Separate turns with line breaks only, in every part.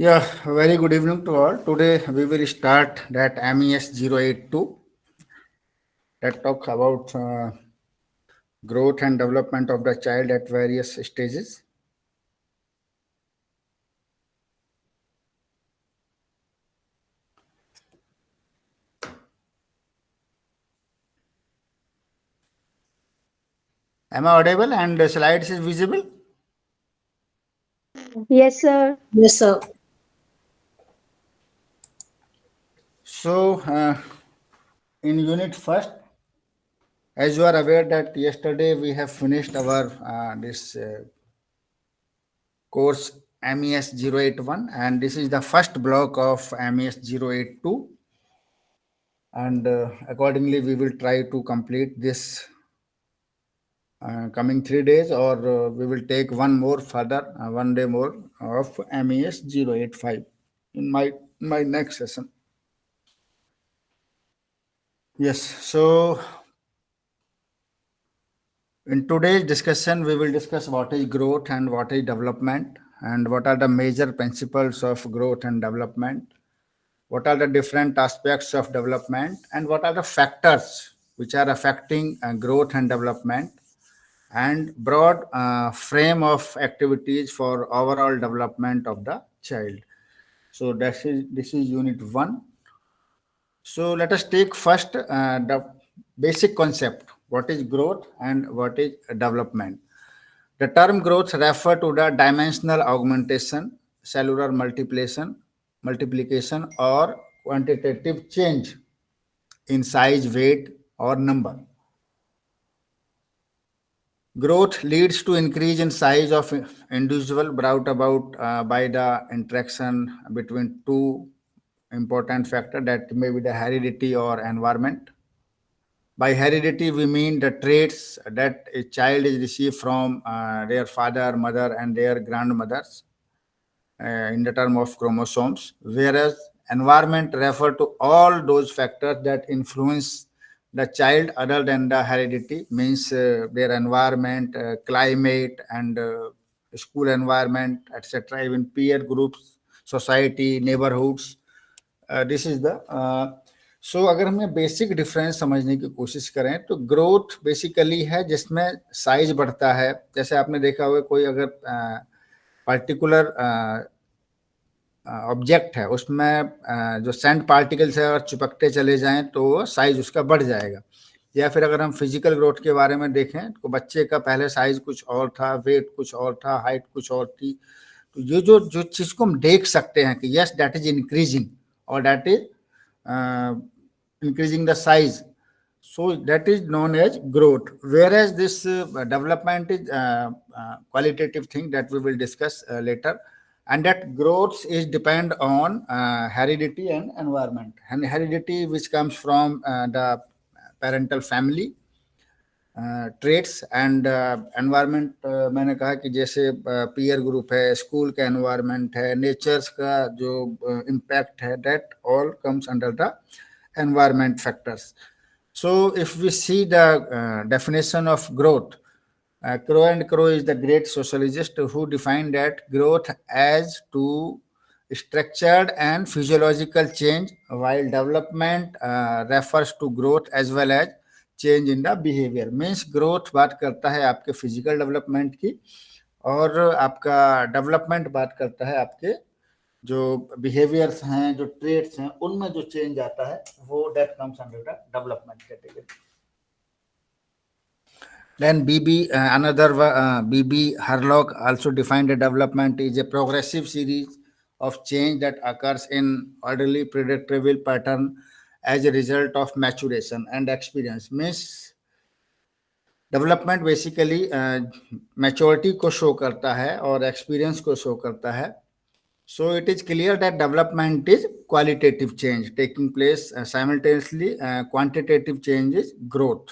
Yeah, very good evening to all. Today we will start that MES 082 that talks about growth and development of the child at various stages. Am I audible and the slides is visible?
Yes, sir.
Yes, sir.
So, in unit first, as you are aware that yesterday we have finished our this course MES 081, and this is the first block of MES 082, and accordingly we will try to complete this coming 3 days, or we will take one more further, one day more of MES 085 in my next session. Yes, so in today's discussion, we will discuss what is growth and what is development, and what are the major principles of growth and development, what are the different aspects of development, and what are the factors which are affecting growth and development, and broad frame of activities for overall development of the child. So this is unit 1. So let us take first the basic concept, what is growth and what is development. The term growth refer to the dimensional augmentation, cellular multiplication or quantitative change in size, weight or number. Growth leads to increase in size of individual brought about by the interaction between two important factors, that may be the heredity or environment. By heredity, we mean the traits that a child is received from their father, mother, and their grandmothers in the term of chromosomes, whereas environment refer to all those factors that influence the child other than the heredity, means their environment, climate, and school environment, etc., even peer groups, society, neighborhoods. This is the so अगर हमें basic difference समझने की कोशिश करें तो growth basically है जिसमें size बढ़ता है. जैसे आपने देखा होगा कोई अगर पर्टिकुलर ऑब्जेक्ट है उसमें जो सैंड पार्टिकल्स है अगर चिपकते चले जाएं तो साइज उसका बढ़ जाएगा. या फिर अगर हम फिजिकल ग्रोथ के बारे में देखें तो बच्चे का पहले साइज कुछ और था, वेट कुछ और था, हाइट कुछ और थी. तो ये जो जो चीज़ को हम देख सकते हैं कि yes that is increasing or that is increasing the size, so that is known as growth, whereas this development is qualitative thing that we will discuss later, and that growth is depend on heredity and environment, and heredity which comes from the parental family traits and environment. मैंने कहा कि जैसे peer group है, school का environment है, natures का जो impact है, that all comes under the environment factors. So if we see the definition of growth, Crow and Crow is the great sociologist who defined that growth as to structured and physiological change, while development refers to growth as well as change in the behaviour. Means growth बात करता है आपके physical development की, और आपका development बात करता है आपके जो बिहेवियर्स हैं, जो ट्रेट्स हैं, उनमें जो चेंज आता है वो that comes under the development category. Then B.B. Harlock also defined a development is a progressive series of change that occurs in orderly predictable pattern as a result of maturation and experience. Means development basically maturity को show करता है और experience को show करता है. So it is clear that development is qualitative change taking place simultaneously. Quantitative change is growth.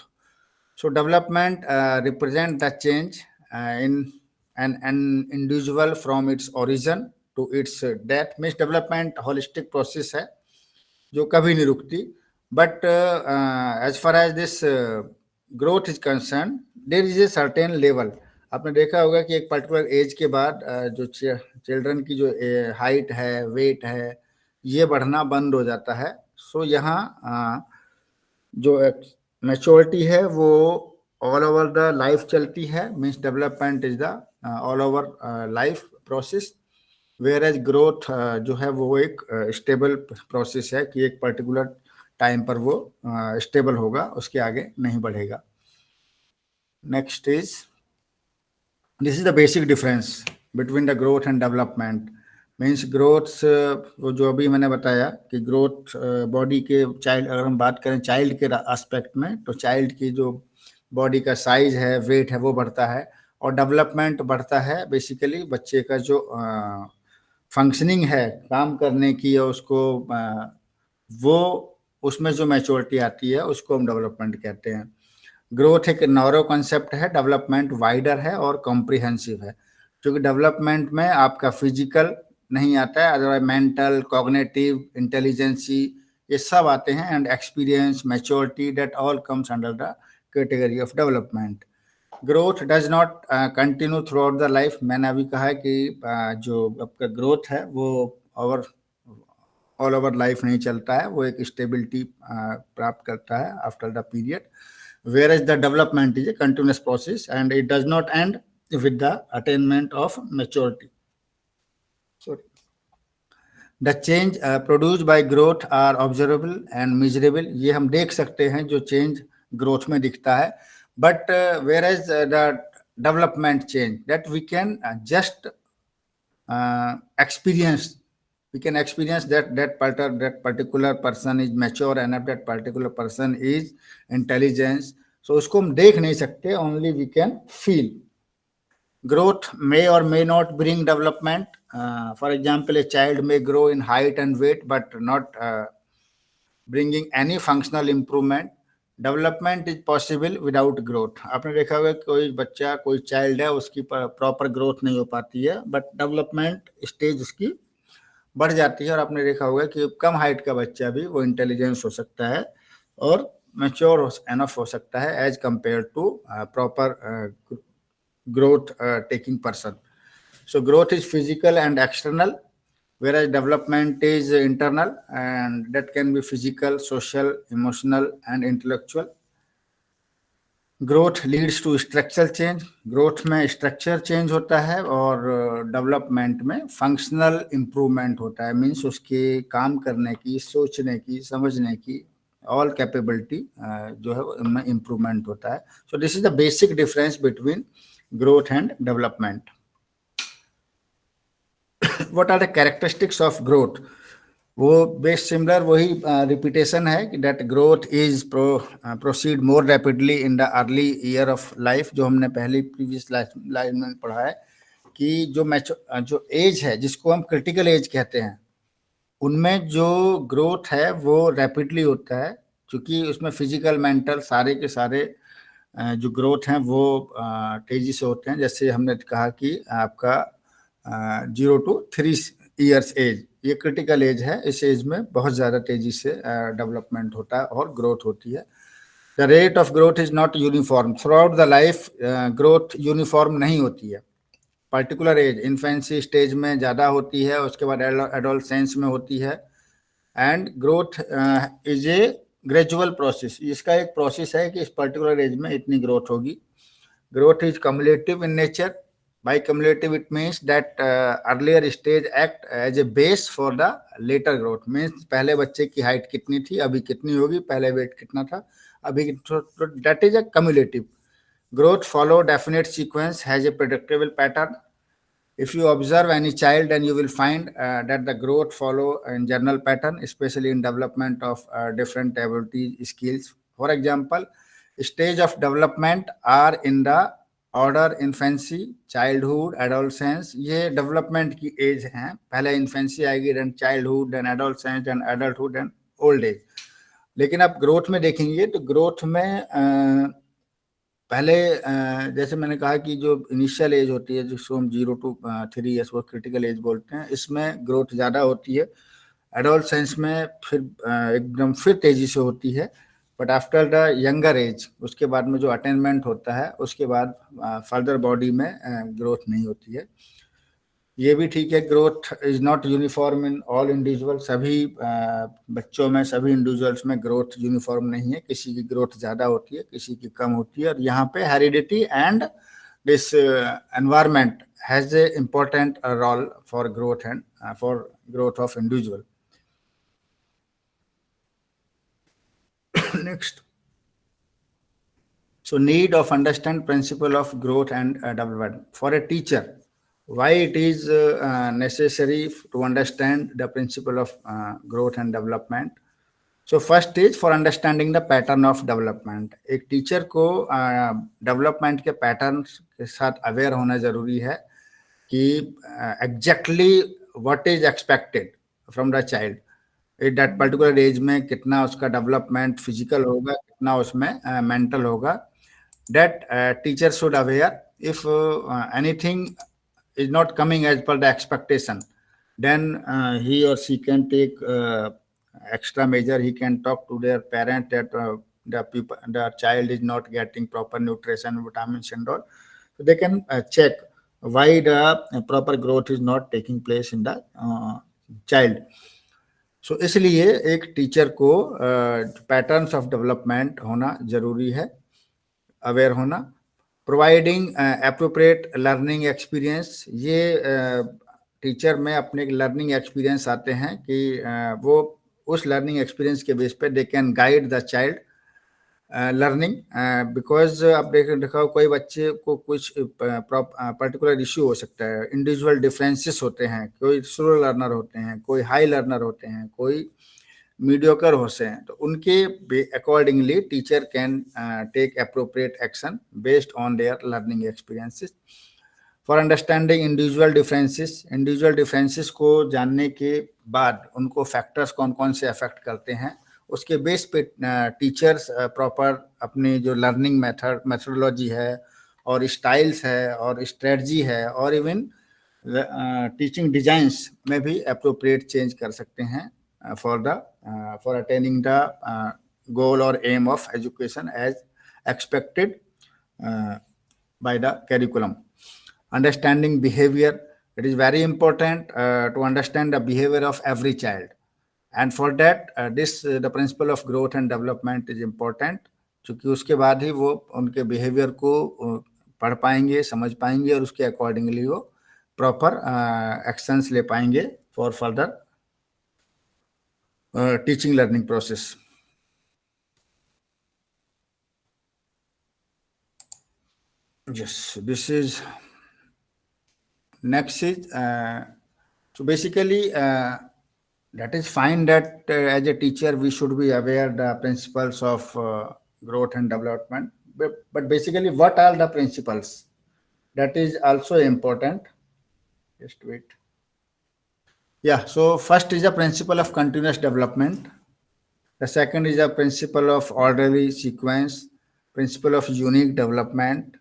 So development represent the change in an individual from its origin to its death. Means development holistic process है जो कभी नहीं रुकती. But as far as this growth is concerned, there is a certain level. आपने देखा होगा कि एक पर्टिकुलर एज के बाद जो चिल्ड्रन की जो हाइट है, वेट है, ये बढ़ना बंद हो जाता है। सो यहाँ जो मैच्योरिटी है वो ऑल ओवर द लाइफ चलती है, means development is the all over life process, whereas growth जो है वो एक स्टेबल प्रोसेस है कि एक पर्टिकुलर टाइम पर वो स्टेबल होगा, उसके आगे नहीं बढ़ेगा। Next is, this is the basic difference between the growth and development. Means growth वो जो अभी मैंने बताया कि ग्रोथ बॉडी के चाइल्ड, अगर हम बात करें चाइल्ड के एस्पेक्ट में, तो चाइल्ड की जो बॉडी का साइज है, वेट है, वो बढ़ता है। और डेवलपमेंट बढ़ता है बेसिकली बच्चे का जो फंक्शनिंग है काम करने की, और उसको वो उसमें जो मैच्योरिटी आती है उसको हम डेवलपमेंट कहते हैं। ग्रोथ एक नैरो कॉन्सेप्ट है, डेवलपमेंट वाइडर है और कॉम्प्रिहेंसिव है। क्योंकि डेवलपमेंट में आपका फिजिकल नहीं आता है, अदरवाइज मेंटल, कॉग्निटिव, इंटेलिजेंसी, ये सब आते हैं, and experience, maturity, that all comes under the category of development. Growth does not continue through out the life. मैंने अभी कहा है कि जो आपका ग्रोथ है वो ओवर ऑल ओवर लाइफ नहीं चलता है, वो एक स्टेबिलिटी प्राप्त करता है after the period, whereas the development is a continuous process and it does not end with the attainment of maturity. Sorry. The change produced by growth are observable and measurable. ये हम देख सकते हैं जो change growth में दिखता है, but whereas the development change that we can just experience, we can experience that particular person is mature and that particular person is intelligence. So उसको हम देख नहीं सकते, only we can feel. Growth may or may not bring development. For example, a child may grow in height and weight but not bringing any functional improvement. Development is possible without growth. आपने देखा होगा कोई बच्चा, कोई child है, उसकी proper growth नहीं हो पाती है, बट डेवलपमेंट स्टेज उसकी बढ़ जाती है। और आपने देखा होगा कि कम हाइट का बच्चा भी वो इंटेलिजेंस हो सकता है और मैच्योर एनफ हो सकता है as compare to proper growth taking person. So growth is physical and external, whereas development is internal, and that can be physical, social, emotional, and intellectual. Growth leads to structural change. Growth में structure change होता है और development में functional improvement होता है, means उसके काम करने की, सोचने की, समझने की ऑल कैपेबिलिटी जो है उनमें इम्प्रूवमेंट होता है। So this is the basic difference between growth and development. What are the characteristics of growth? वो बेस सिमिलर वही रिपीटेशन है कि that growth is proceed more rapidly in the early year of life, जो हमने पहले previous line में पढ़ा है कि जो एज है जिसको हम क्रिटिकल एज कहते हैं, उनमें जो ग्रोथ है वो रैपिडली होता है, क्योंकि उसमें फिजिकल, मेंटल सारे के सारे जो ग्रोथ हैं वो तेजी से होते हैं। जैसे हमने कहा कि आपका 0 to 3 ईयर्स एज, ये क्रिटिकल एज है। इस एज में बहुत ज़्यादा तेजी से डेवलपमेंट होता है और ग्रोथ होती है। The rate of growth is not uniform through out the life. Growth uniform नहीं होती है। पर्टिकुलर एज, इन्फेंसी स्टेज में ज़्यादा होती है, उसके बाद एडोलसेंस में होती है। And growth is a gradual process. इसका एक प्रोसेस है कि इस पर्टिकुलर एज में इतनी ग्रोथ होगी। Growth is cumulative in nature. By cumulative it means that earlier stage act as a base for the later growth. Means पहले बच्चे की हाइट कितनी थी, अभी कितनी होगी, पहले वेट कितना था, अभी that is a cumulative. Growth follow definite sequence, has a predictable pattern. If you observe any child, then you will find that the growth follow in general pattern, especially in development of different ability skills. For example, stage of development are in the order infancy, childhood, adolescence. ये development की age हैं। पहले infancy आएगी, then childhood, then adolescence, then adulthood, then old age. लेकिन आप growth में देखेंगे तो ग्रोथ में पहले जैसे मैंने कहा कि जो इनिशियल एज होती है जिसको हम 0 to 3 ईयर्स वो क्रिटिकल एज बोलते हैं, इसमें ग्रोथ ज़्यादा होती है। एडोलसेंस में फिर एकदम फिर तेज़ी से होती है, but after the younger age, उसके बाद में जो अटेनमेंट होता है उसके बाद फर्दर बॉडी में ग्रोथ नहीं होती है। ये भी ठीक है, growth is not uniform in all individual, सभी बच्चों में, सभी इंडिविजुअल्स में ग्रोथ यूनिफॉर्म नहीं है, किसी की ग्रोथ ज़्यादा होती है, किसी की कम होती है। और यहाँ पे heredity and this environment has a important role for growth and for growth of individual. Next. So need of understand principle of growth and development for a teacher. Why it is necessary to understand the principle of growth and development? So first is for understanding the pattern of development. एक teacher को development के pattern के साथ aware होना जरूरी है कि exactly what is expected from the child at that particular age में, कितना उसका डेवलपमेंट फिजिकल होगा, कितना उसमें मेंटल होगा। That teacher should aware if anything is not coming as per the expectation, then he or she can take extra measure. He can talk to their parent that the child is not getting proper nutrition, vitamins and all, so they can check why the proper growth is not taking place in the child. सो इसलिए एक teacher को patterns of development होना जरूरी है, aware होना। Providing appropriate learning experience, ये teacher में अपने लर्निंग एक्सपीरियंस आते हैं कि वो उस लर्निंग एक्सपीरियंस के बेस पे they can guide the child learning. Because आप देखो कोई बच्चे को कुछ पर्टिकुलर इश्यू हो सकता है, इंडिविजुअल डिफरेंसेस होते हैं, कोई स्लो लर्नर होते हैं, कोई हाई लर्नर होते हैं, कोई मीडियोकर होते हैं, तो उनके accordingly teacher can take appropriate action based on their learning experiences. For understanding individual differences, individual differences को जानने के बाद उनको फैक्टर्स कौन कौन से अफेक्ट करते हैं, उसके बेस पे टीचर्स प्रॉपर अपनी जो लर्निंग मेथडोलॉजी है और स्टाइल्स है और स्ट्रेटजी है और इवन टीचिंग डिजाइंस में भी अप्रोप्रिएट चेंज कर सकते हैं for attaining the goal or aim of education as expected by the curriculum. Understanding behavior, it is very important to understand the behavior of every child, and for that the principle of growth and development is important, क्योंकि उसके बाद ही वो उनके behaviour को पढ़ पाएंगे, समझ पाएंगे और उसके अकॉर्डिंगली वो प्रॉपर एक्शंस ले पाएंगे for further teaching learning process. Yes, this is next is so basically that is fine that as a teacher we should be aware the principles of growth and development, but basically what are the principles, that is also important. Just wait. Yeah, so first is the principle of continuous development. The second is a principle of orderly sequence, principle of unique development,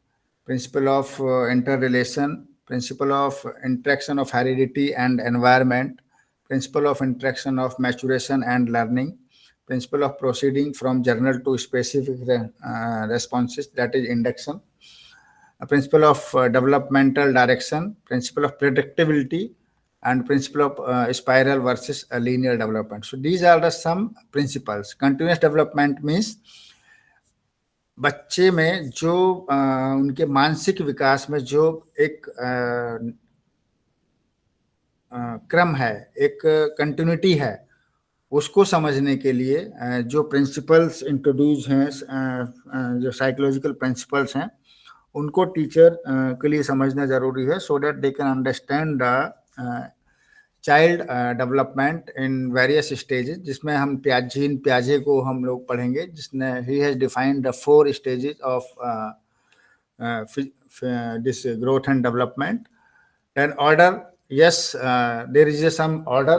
principle of interrelation, principle of interaction of heredity and environment, principle of interaction of maturation and learning, principle of proceeding from general to specific responses, that is induction, a principle of developmental direction, principle of predictability, and principle of spiral versus a linear development. So these are the some principles. Continuous development means बच्चे में जो उनके मानसिक विकास में जो एक क्रम है, एक कंटिन्यूटी है, उसको समझने के लिए जो प्रिंसिपल्स इंट्रोड्यूस हैं, जो साइकोलॉजिकल प्रिंसिपल्स हैं, उनको टीचर के लिए समझना जरूरी है, so that they can understand the child development in various stages, जिसमें हम प्याजे को हम लोग पढ़ेंगे, जिसने ही has defined the 4 stages of this growth and development. Then order, yes, there is some order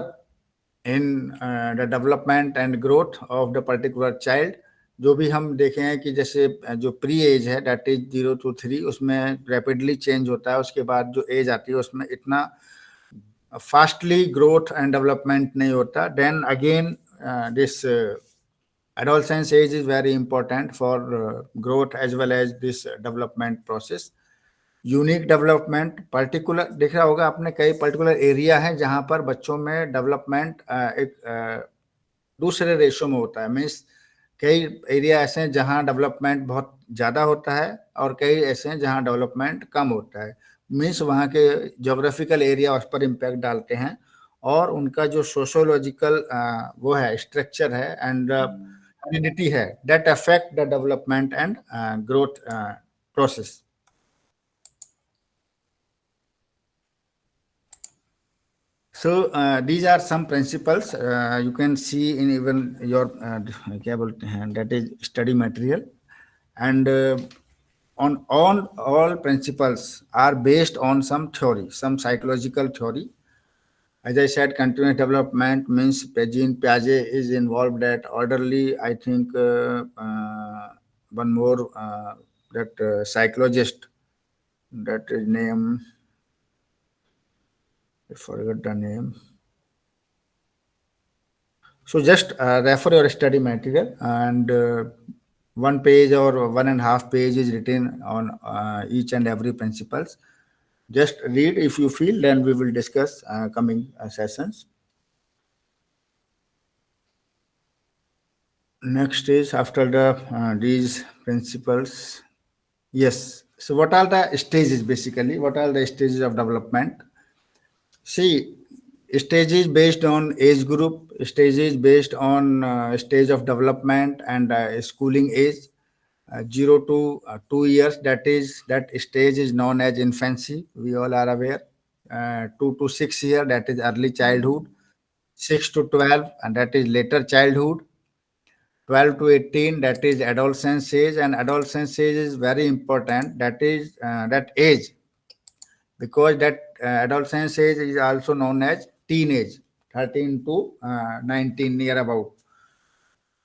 in the development and growth of the particular child. जो भी हम देखे हैं कि जैसे जो प्री एज है, दैट इज 0 to 3, उसमें रैपिडली चेंज होता है, उसके बाद जो एज आती है उसमें इतना फास्टली ग्रोथ एंड डेवलपमेंट नहीं होता। Then again this Adolescence age is very important for growth as well as this development process. Unique development particular देख रहा होगा आपने, कई पर्टिकुलर एरिया है जहां पर बच्चों में डेवलपमेंट एक दूसरे रेशो में होता है। मीन्स कई एरिया ऐसे हैं जहां डेवलपमेंट बहुत ज़्यादा होता है और कई ऐसे हैं जहां डेवलपमेंट कम होता है। मीन्स वहाँ के जोग्राफिकल एरिया उस पर इम्पैक्ट डालते हैं और उनका जो सोशोलॉजिकल वो है, स्ट्रक्चर है एंड हेरिडिटी है, that affect the development and growth process. So these are some principles you can see in even your क्या बोलते हैं, that is study material, and on all principles are based on some theory, some psychological theory. As I said, continuous development means Jean Piaget is involved. That orderly, I think one more that psychologist, that is name, I forgot the name. So just refer your study material, and one page or 1.5 page is written on each and every principles. Just read if you feel, then we will discuss coming sessions. Next is after the these principles. Yes. So what are the stages basically? What are the stages of development? See, stages based on age group, stages based on stage of development and schooling age. 0 to 2 years, that stage is known as infancy. We all are aware. 2 to 6 year, that is early childhood. 6 to 12, and that is later childhood. 12 to 18, that is adolescence age, and adolescence age is very important. That is that age, because that adolescence age is also known as teenage, 13 to 19 near about.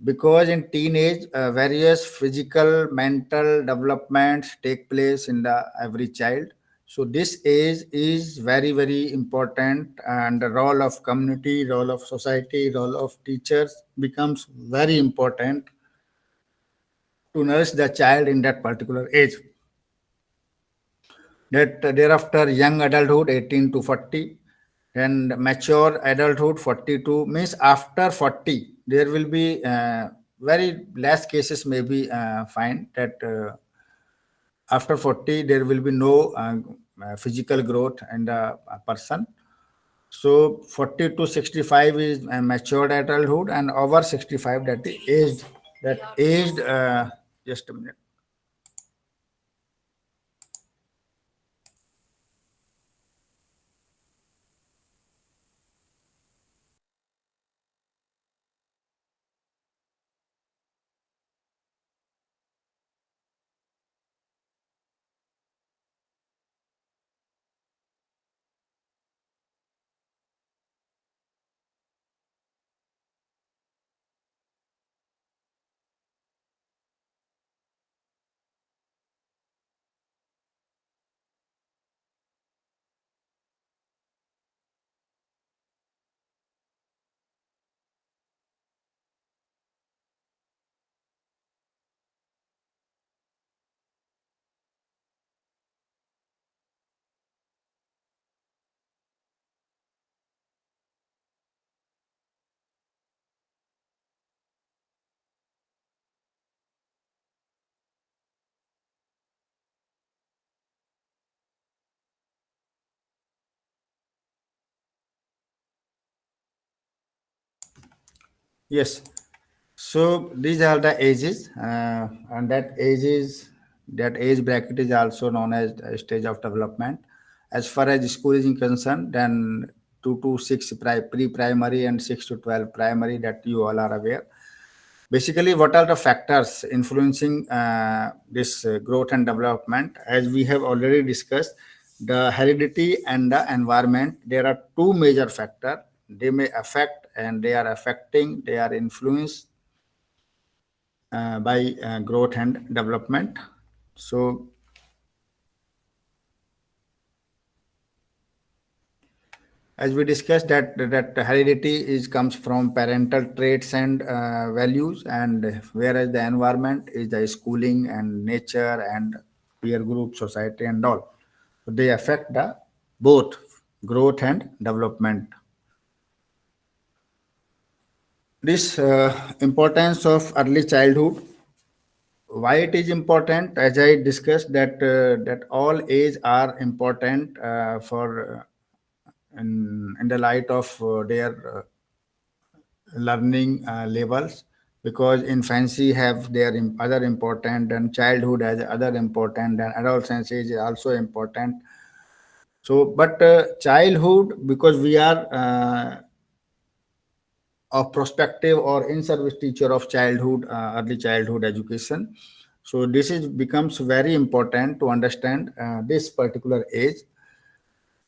Because in teenage, various physical, mental developments take place in the every child. So this age is very, very important, and the role of community, role of society, role of teachers becomes very important to nurse the child in that particular age. That thereafter young adulthood 18 to 40, and mature adulthood 42, means after 40 there will be very less cases may be find that after 40 there will be no physical growth in the person. So 40 to 65 is matured adulthood, and over 65 that is aged, that aged just a minute. Yes. So these are the ages, and that age bracket is also known as a stage of development. As far as school is concerned, then 2 to 6 pre-primary and 6 to 12 primary, that you all are aware. Basically, what are the factors influencing this growth and development? As we have already discussed, the heredity and the environment. There are two major factors. They may affect, and they are affecting. They are influenced by growth and development. So as we discussed that heredity is comes from parental traits and values, and whereas the environment is the schooling and nature and peer group, society, and all. So they affect the both growth and development. This importance of early childhood, why it is important, as I discussed that all age are important for in the light of their learning levels, because infancy have their other important, and childhood has other important, and adolescence is also important. So but childhood, because we are a prospective or in-service teacher of childhood, early childhood education. So this is becomes very important to understand this particular age.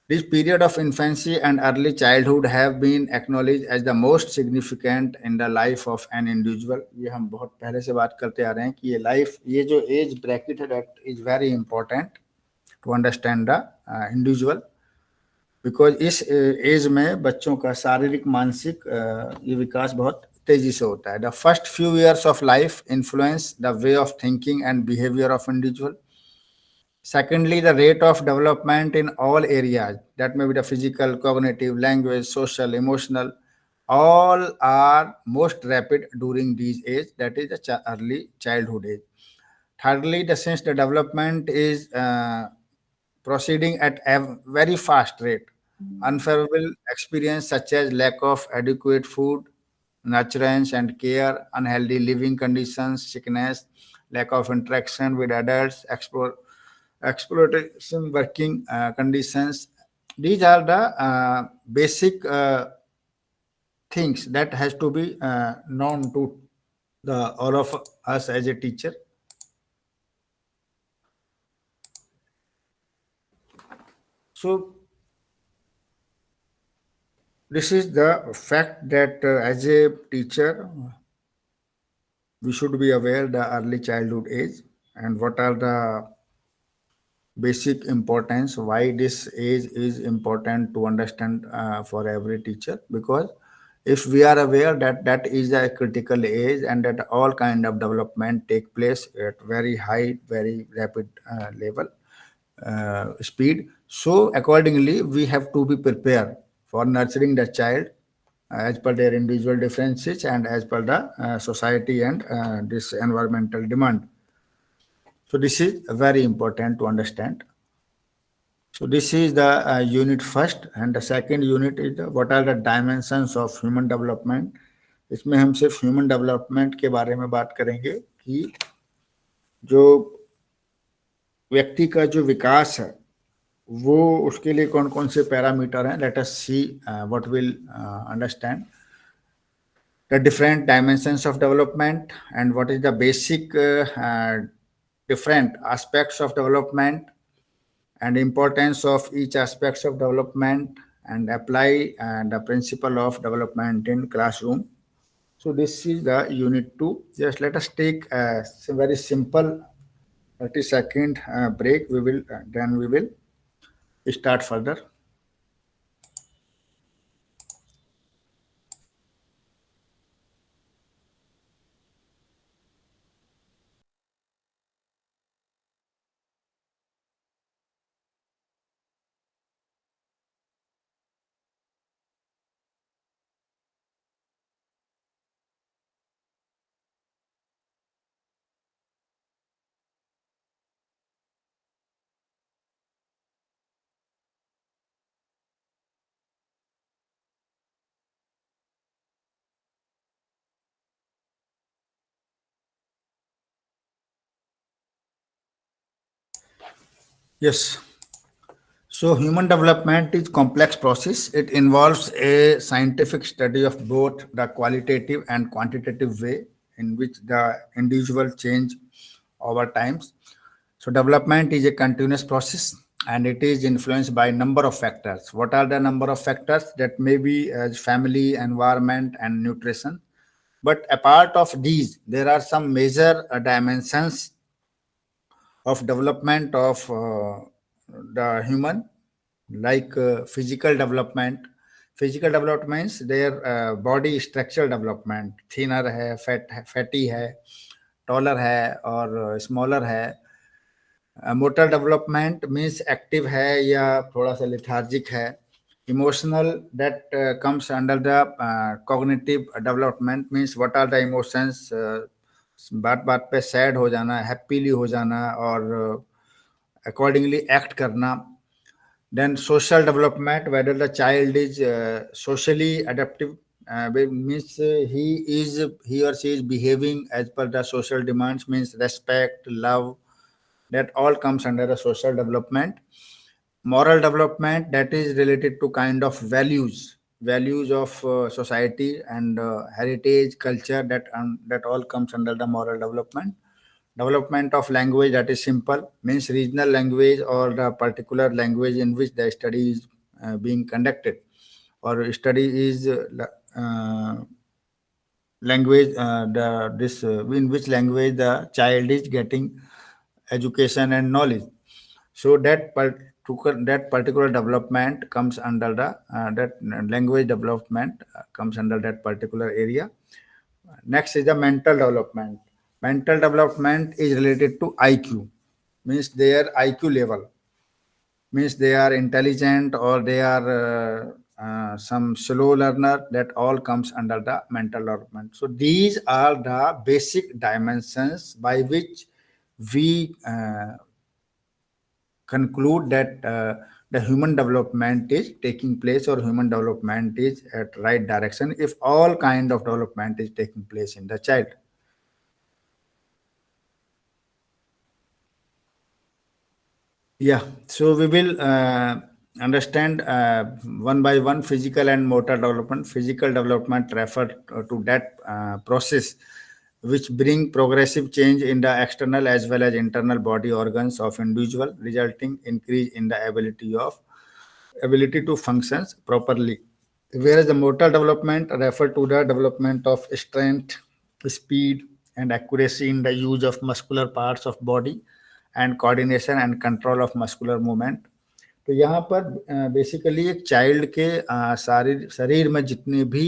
This period of infancy and early childhood have been acknowledged as the most significant in the life of an individual. ये हम बहुत पहले से बात करते आ रहे हैं कि ये लाइफ, ये जो एज ब्रैकेट है, that is very important to understand the individual, because इस एज में बच्चों का शारीरिक मानसिक ये विकास बहुत तेजी से होता है. The first few years of life influence the way of thinking and behaviour of individual. Secondly, the rate of development in all areas, that may be the physical, cognitive, language, social, emotional, all are most rapid during these age, that is the early childhood age. Thirdly, since the development is proceeding at a very fast rate, unfavorable experience such as lack of adequate food, nurturance and care, unhealthy living conditions, sickness, lack of interaction with adults, exploitation working conditions. These are the basic things that has to be known to the all of us as a teacher. So this is the fact that as a teacher we should be aware the early childhood age and what are the basic importance, why this age is important to understand for every teacher. Because if we are aware that that is a critical age and that all kind of development take place at very high, very rapid level speed, so accordingly we have to be prepared for nurturing the child as per their individual differences and as per the society and this environmental demand. So this is very important to understand. So this is the unit first, and the second unit is the, what are the dimensions of human development. इसमें हम सिर्फ human development के बारे में बात करेंगे कि जो व्यक्ति का जो विकास है वो उसके लिए कौन कौन से पैरामीटर हैं. Late us see what will understand the different dimensions of development and what is the basic different aspects of development and importance of each aspects of development, and apply the principle of development in classroom. So this is the unit 2. Just let us take a very simple 30-second break. We will then we will start further. Yes. So human development is complex process. It involves a scientific study of both the qualitative and quantitative way in which the individual change over times. So development is a continuous process and it is influenced by number of factors. What are the number of factors? That may be as family, environment, and nutrition. But apart of these, there are some major dimensions of development of the human, like physical development. Physical development means their body structural development, thinner है, fatty है, taller है और smaller है। Motor development means active है या थोड़ा सा lethargic है। Emotional that comes under the cognitive development means what are the emotions, बात बात पे सैड हो जाना, हैप्पीली हो जाना और अकॉर्डिंगली एक्ट करना। Then social development, whether the child is socially adaptive, means he or she is behaving as per the social demands, means respect, love, that all comes under the social development. Moral development, that is related to kind of values of society and heritage, culture, that all comes under the moral development. Development of language, that is simple, means regional language or the particular language in which the study is being conducted, or study is language, in which language the child is getting education and knowledge. So that particular development comes under the that language development comes under that particular area. Next is the mental development. Mental development is related to IQ, means their IQ level, means they are intelligent or they are some slow learner, that all comes under the mental development. So these are the basic dimensions by which we conclude that the human development is taking place, or human development is at right direction if all kind of development is taking place in the child. Yeah, so we will understand one by one physical and motor development. Physical development refer to that process which bring progressive change in the external as well as internal body organs of individual, resulting increase in the ability to function properly. Whereas the motor development refer to the development of strength, speed, and accuracy in the use of muscular parts of body and coordination and control of muscular movement. तो यहाँ पर basically एक child के शरीर में जितने भी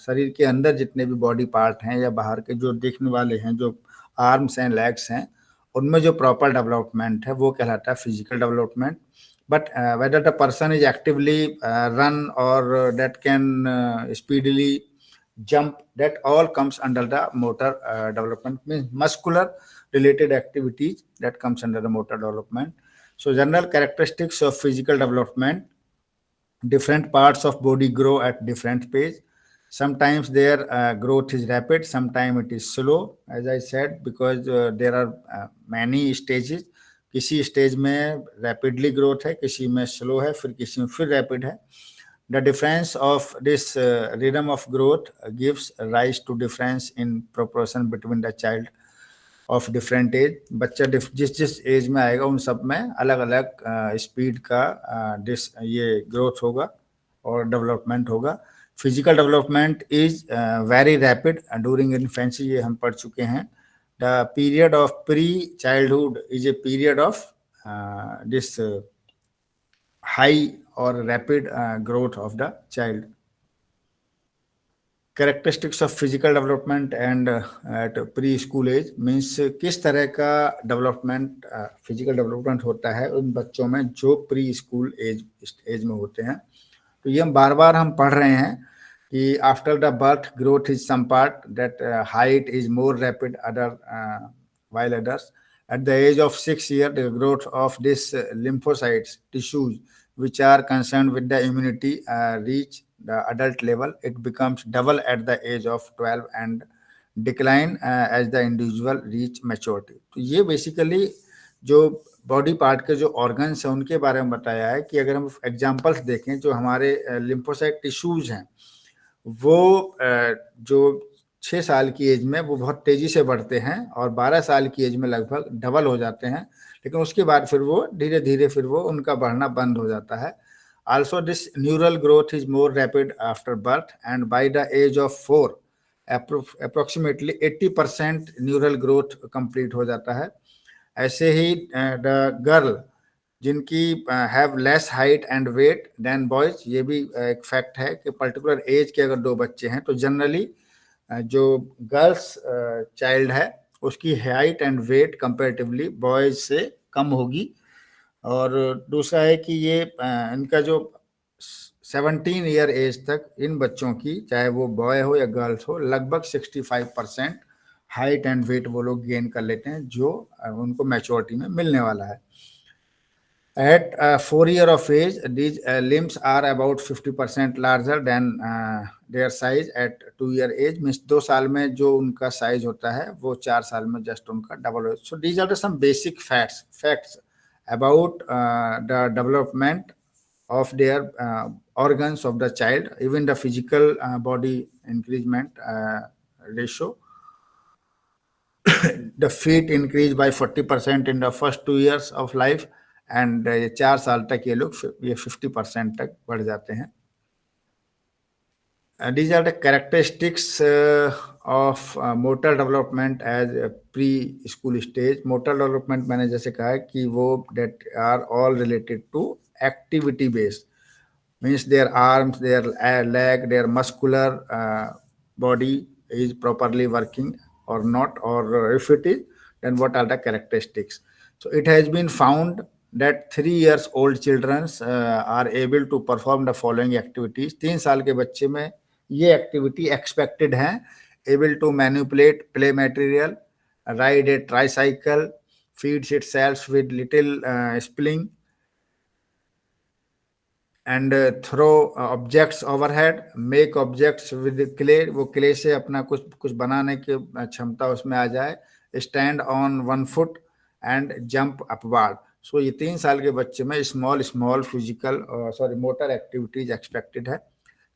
शरीर के अंदर जितने भी बॉडी पार्ट हैं या बाहर के जो देखने वाले हैं, जो आर्म्स हैं, लेग्स हैं, उनमें जो प्रॉपर डेवलपमेंट है वो कहलाता है physical development. But whether the person is actively run or that can speedily jump, that all comes under the motor development, means muscular related activities, that comes under the motor development. So general characteristics of physical development: different parts of body grow at different pace. Sometimes their growth is rapid, sometimes it is slow, as I said, because there are many stages. किसी stage में rapidly growth है, किसी में slow है, फिर किसी में फिर रैपिड है. The difference of this rhythm of growth gives rise to difference in proportion between the child of different age. बच्चा जिस जिस एज में आएगा उन सब में अलग अलग स्पीड का ये ग्रोथ होगा और डेवलपमेंट होगा. Physical development is very rapid during infancy, ये हम पढ़ चुके हैं. The period of pre-childhood is a period of this high or rapid growth of the child. Characteristics of physical development and at pre-school age means किस तरह का development physical development होता है उन बच्चों में जो प्री स्कूल एज में होते हैं. तो ये हम बार बार हम पढ़ रहे हैं कि after the birth growth is some part, that height is more rapid while others. At the age of 6 years, the growth of these lymphocytes tissues which are concerned with the immunity reach the adult level. It becomes double at the age of 12 and decline as the individual reach maturity. तो ये basically जो body part के जो organs हैं उनके बारे में बताया है कि अगर हम एग्जांपल्स देखें, जो हमारे लिम्फोसाइट टिश्यूज हैं वो जो 6 साल की एज में वो बहुत तेजी से बढ़ते हैं और 12 साल की एज में लगभग डबल हो जाते हैं, लेकिन उसके बाद फिर वो धीरे धीरे फिर वो उनका बढ़ना बंद हो जाता है. Also this neural growth is more rapid after birth, and by the age of 4 approximately 80% neural growth complete हो जाता है. ऐसे ही द गर्ल जिनकी have less height and weight than boys. ये भी एक फैक्ट है कि पर्टिकुलर एज के अगर दो बच्चे हैं तो जनरली जो गर्ल्स चाइल्ड है उसकी height and weight comparatively boys से कम होगी। और दूसरा है कि ये इनका जो 17 ईयर एज तक इन बच्चों की, चाहे वो बॉय हो या गर्ल्स हो, लगभग 65% हाइट एंड वेट वो लोग गेन कर लेते हैं, जो उनको मैच्योरिटी में मिलने वाला है। At 4 year of age, these limbs are about 50% larger than their size at 2 year age. Means 2 साल में जो उनका साइज होता है वो 4 साल में जस्ट उनका डबल हो। So these are the some basic facts about the development of their organs of the child, even the physical body increment ratio. The feet increase by 40% in the first 2 years of life, and ये 4 साल तक ये लोग ये 50% तक बढ़ जाते हैं। These are the characteristics of motor development as a pre-school stage. Motor development मैंने जैसे कहा है कि वो that are all related to activity based, means their arms, their leg, their muscular body is properly working or not, or if it is, then what are the characteristics. So it has been found that 3 years old children are able to perform the following activities. 3 साल के बच्चे में ये activity expected है: able to manipulate play material, ride a tricycle, feeds itself with little spling, and throw objects overhead, make objects with clay, वो clay से अपना कुछ कुछ बनाने की क्षमता उसमें आ जाए, stand on 1 foot and jump upward. So ये 3 साल के बच्चे में small small physical motor activities expected है।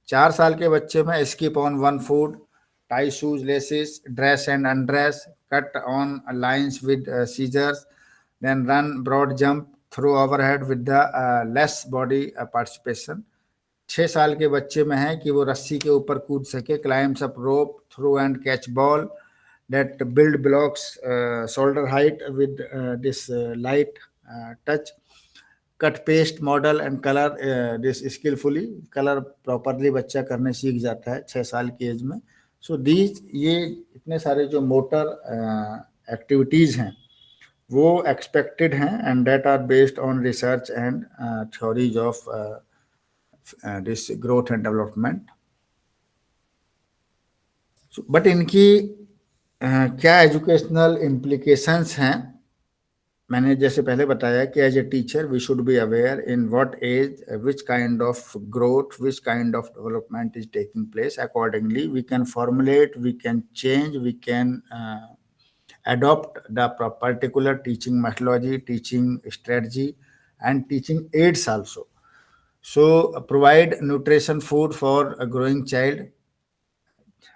4 साल के बच्चे में skip on 1 foot, tie shoes laces, dress and undress, cut on lines with scissors, then run broad jump, throw overhead with the less body participation. 6 साल के बच्चे में है कि वो रस्सी के ऊपर कूद सके, climbs up rope, throw and catch ball, that build blocks shoulder height with this light touch, cut paste model and color this skillfully, colour properly बच्चा करने सीख जाता है 6 साल की एज में। सो दीज ये इतने सारे जो मोटर एक्टिविटीज हैं वो एक्सपेक्टेड हैं, and that are based on research and theories of this growth and development. But इनकी क्या एजुकेशनल इम्प्लीकेशंस हैं, मैंने जैसे पहले बताया कि as a teacher we should be aware in what as which kind of growth, which kind of development is taking place. Accordingly we can formulate, we can change, we can adopt the particular teaching methodology, teaching strategy, and teaching aids also. So provide nutrition food for a growing child.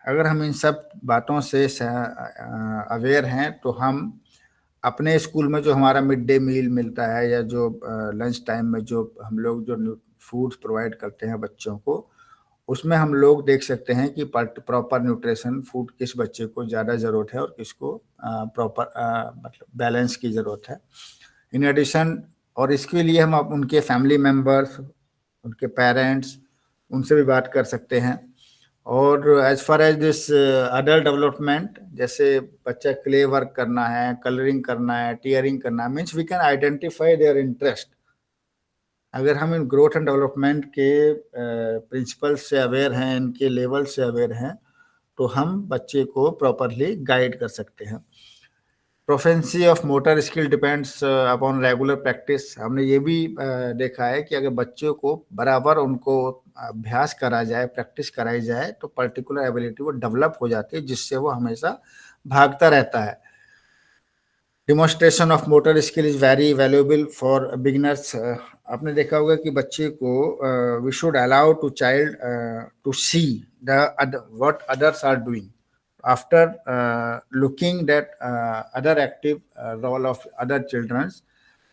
अगर हम इन सब बातों से aware हैं तो हम अपने school में जो हमारा मिड डे मील मिलता है या जो लंच टाइम में जो हम लोग जो फूड्स प्रोवाइड करते हैं बच्चों को, उसमें हम लोग देख सकते हैं कि प्रॉपर न्यूट्रिशन फूड किस बच्चे को ज़्यादा ज़रूरत है और किसको प्रॉपर मतलब बैलेंस की ज़रूरत है। इन एडिशन, और इसके लिए हम अब उनके फैमिली मेम्बर्स, उनके पेरेंट्स, उनसे भी बात कर सकते हैं। और as far as this adult development, जैसे बच्चा क्ले वर्क करना है, कलरिंग करना है, टीयरिंग करना है, means we can identify their interest. अगर हम इन ग्रोथ एंड डेवलपमेंट के प्रिंसिपल्स से अवेयर हैं, इनके लेवल से अवेयर हैं, तो हम बच्चे को प्रॉपरली गाइड कर सकते हैं। Proficiency of motor skill depends upon regular practice. हमने ये भी देखा है कि अगर बच्चों को बराबर उनको अभ्यास करा जाए, प्रैक्टिस कराई जाए, तो पर्टिकुलर एबिलिटी वो डेवलप हो जाती है, जिससे वो हमेशा भागता रहता है। Demonstration of motor skill is very valuable for beginners. आपने देखा होगा कि बच्चे को we should allow to child to see the what others are doing after looking that other active role of other children,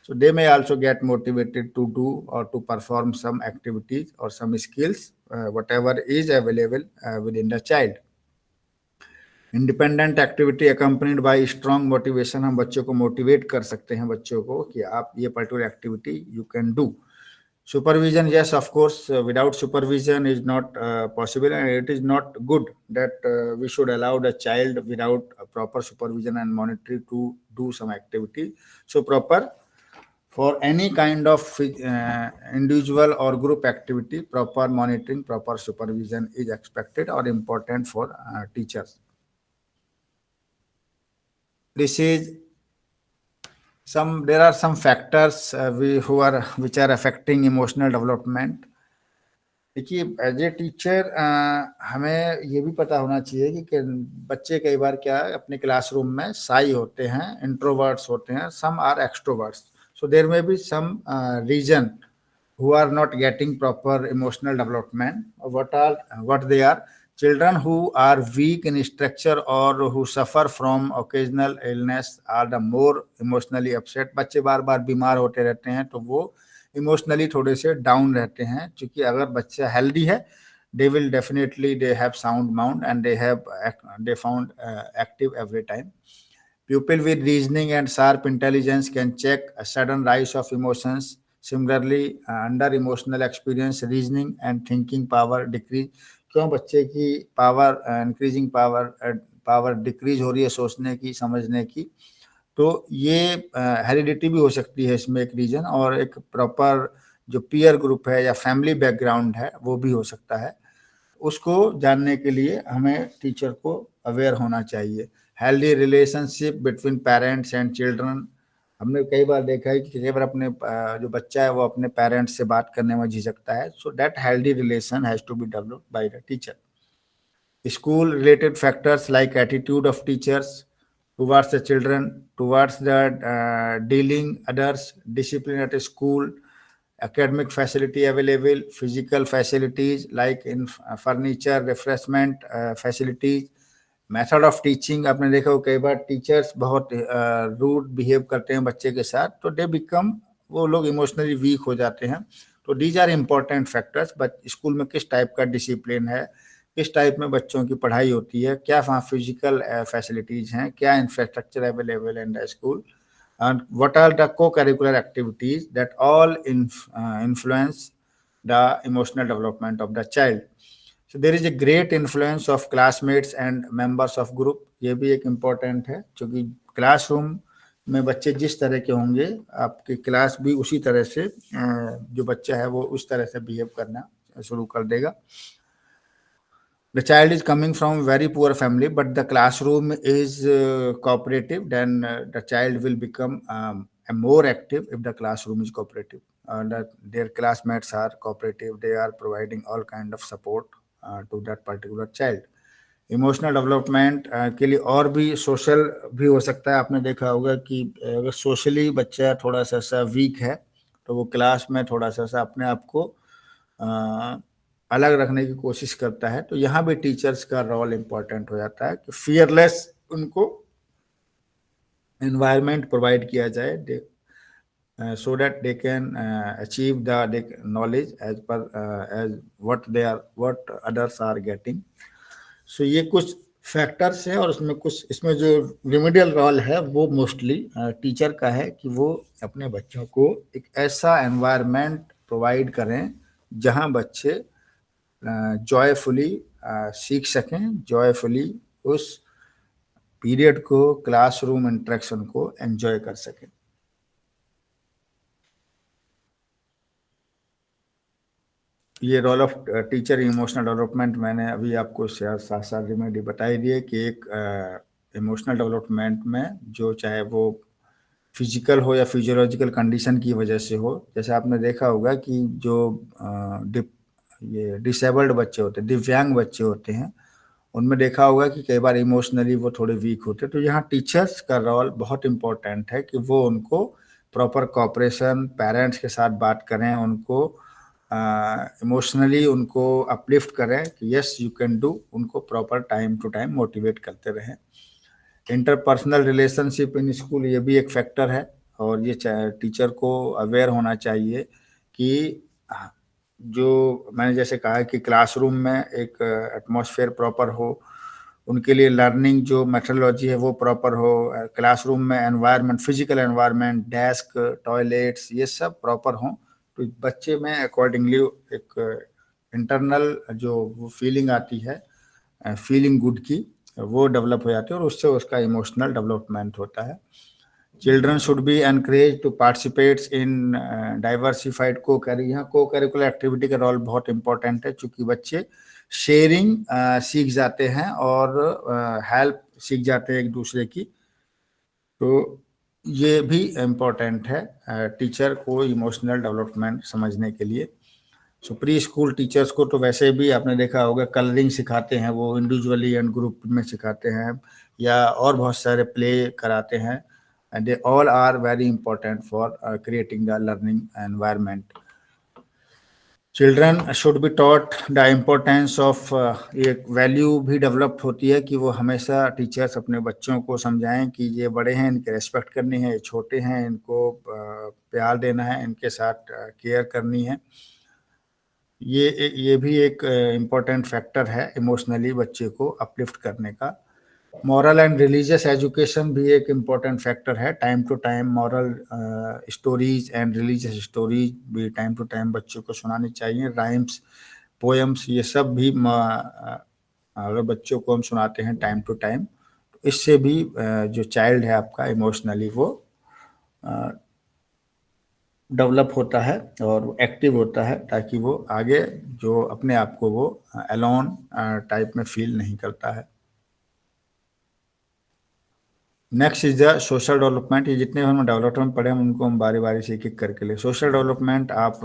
so they may also get motivated to do or to perform some activities or some skills whatever is available within the child. Independent activity accompanied by strong motivation, हम बच्चों को motivate कर सकते हैं बच्चों को कि आप ये particular activity you can do. Supervision, yes, of course. Without supervision is not possible, and it is not good that we should allow the child without proper supervision and monitoring to do some activity. So, proper for any kind of individual or group activity, proper monitoring, proper supervision is expected or important for teachers. This is there are some factors which are affecting emotional development. देखिए, as a teacher हमें ये भी पता होना चाहिए कि बच्चे कई बार क्या है, अपने क्लासरूम में साई होते हैं, इंट्रोवर्ट्स होते हैं, some are extroverts. So there में be some reason who are not getting proper emotional development. What they are, children who are weak in structure or who suffer from occasional illness are the more emotionally upset. बच्चे बार बार बीमार होते रहते हैं तो वो emotionally थोड़े से down रहते हैं. क्योंकि अगर बच्चा हेल्दी है, they will definitely they have sound mind and they found active every time. Pupil with reasoning and sharp intelligence can check a sudden rise of emotions. Similarly, under emotional experience, reasoning and thinking power decrease. क्यों बच्चे की power increasing power decrease हो रही है सोचने की, समझने की? तो ये हेरिडिटी भी हो सकती है इसमें एक रीजन, और एक प्रॉपर जो पीयर ग्रुप है या फैमिली बैकग्राउंड है वो भी हो सकता है. उसको जानने के लिए हमें टीचर को अवेयर होना चाहिए. Healthy relationship between parents and children, हमने कई बार देखा है कि कई बार अपने जो बच्चा है वो अपने पेरेंट्स से बात करने में झिझकता है. So that healthy relation has to be developed by the teacher. School related factors like attitude of teachers towards the children, towards the dealing others, discipline at a school, academic facility available, physical facilities like in furniture, refreshment facilities, method of teaching. आपने देखा हो कई बार teachers बहुत rude behave करते हैं बच्चे के साथ, तो दे बिकम, वो लोग इमोशनली वीक हो जाते हैं. तो these are important factors. But school में किस टाइप का डिसिप्लिन है, किस टाइप में बच्चों की पढ़ाई होती है, क्या वहाँ फिजिकल फैसिलिटीज हैं, क्या infrastructure available in the school, and what are the co-curricular activities that all influence the emotional development of the child. So there is a great influence of classmates and members of group. ये भी एक important है, क्योंकि classroom में बच्चे जिस तरह के होंगे, आपकी क्लास भी उसी तरह से जो बच्चा है वो उस तरह से बिहेव करना शुरू कर देगा. The child is coming from very poor family, but the classroom is cooperative, then the child will become more active if the classroom is cooperative. That their classmates are cooperative, they are providing all kind of support to that particular child. Emotional development के लिए और भी social भी हो सकता है. आपने देखा होगा कि अगर सोशली बच्चा थोड़ा सा वीक है तो वो क्लास में थोड़ा सा अपने आप को अलग रखने की कोशिश करता है. तो यहाँ भी टीचर्स का रोल इम्पोर्टेंट हो जाता है कि फियरलेस उनको एनवायरनमेंट प्रोवाइड किया जाए, so that they can achieve the knowledge as per as what others are getting. So ये कुछ फैक्टर्स हैं, और उसमें कुछ इसमें जो रिमेडियल रोल है वो मोस्टली टीचर का है कि वो अपने बच्चों को एक ऐसा एनवायरनमेंट प्रोवाइड करें जहां बच्चे जॉयफुली सीख सकें, जॉयफुली उस पीरियड को, क्लासरूम इंटरेक्शन को एंजॉय कर सकें. ये role of teacher emotional development मैंने अभी आपको साथ साथ रिमेडी बताई दी है कि एक इमोशनल डेवलपमेंट में जो चाहे वो फिजिकल हो या फिजियोलॉजिकल कंडीशन की वजह से हो. जैसे आपने देखा होगा कि जो ये डिसेबल्ड बच्चे होते हैं, दिव्यांग बच्चे होते हैं, उनमें देखा होगा कि कई बार इमोशनली वो थोड़े वीक होते हैं. तो यहाँ टीचर्स का रोल बहुत इम्पोर्टेंट है कि वो उनको प्रॉपर कोऑपरेशन, पेरेंट्स के साथ बात करें, उनको इमोशनली उनको अपलिफ्ट करें कि यस यू कैन डू, उनको proper time to time motivate करते रहें. इंटरपर्सनल रिलेशनशिप इन स्कूल, ये भी एक फैक्टर है, और ये टीचर को अवेयर होना चाहिए कि जो मैंने जैसे कहा कि क्लासरूम में एक एटमॉस्फेयर प्रॉपर हो, उनके लिए लर्निंग जो मेथोडोलॉजी है वो प्रॉपर हो, क्लासरूम में environment, physical environment, desk, toilets, ये सब प्रॉपर हों, तो बच्चे में अकॉर्डिंगली एक इंटरनल जो वो फीलिंग आती है, फीलिंग गुड की, वो डेवलप हो जाती है और उससे उसका इमोशनल डेवलपमेंट होता है। Children should be encourage to participate in diversified को यहाँ को करिकुलर एक्टिविटी का रोल बहुत इंपॉर्टेंट है, क्योंकि बच्चे शेयरिंग सीख जाते हैं और हेल्प सीख जाते हैं एक दूसरे की, तो ये भी इम्पोर्टेंट है टीचर को इमोशनल डेवलपमेंट समझने के लिए। सो प्री स्कूल टीचर्स को तो वैसे भी आपने देखा होगा कलरिंग सिखाते हैं, वो इंडिविजुअली एंड ग्रुप में सिखाते हैं, या और बहुत सारे प्ले कराते हैं, and they all are very important for creating the learning environment. Children should be taught the importance of, एक वैल्यू भी डेवलप होती है कि वो हमेशा टीचर्स अपने बच्चों को समझाएं कि ये बड़े हैं, इनकी रेस्पेक्ट करनी है, ये छोटे हैं, इनको प्यार देना है, इनके साथ केयर करनी है। ये भी एक इम्पोर्टेंट फैक्टर है इमोशनली बच्चे को अपलिफ्ट करने का। मॉरल एंड रिलीजियस एजुकेशन भी एक इम्पोर्टेंट फैक्टर है। Time to time moral stories and religious stories भी टाइम टू टाइम बच्चों को सुनानी चाहिए। राइम्स, पोएम्स, ये सब भी अगर बच्चों को हम सुनाते हैं टाइम टू टाइम, तो इससे भी जो चाइल्ड है आपका इमोशनली वो डेवलप होता है और एक्टिव होता है, ताकि वो आगे जो अपने आप को वो अलोन टाइप में फील नहीं करता है। Next is the social development. ये जितने हम डेवलपमेंट पढ़े हम उनको हम बारी बारी से एक एक करके ले। सोशल डेवलपमेंट आप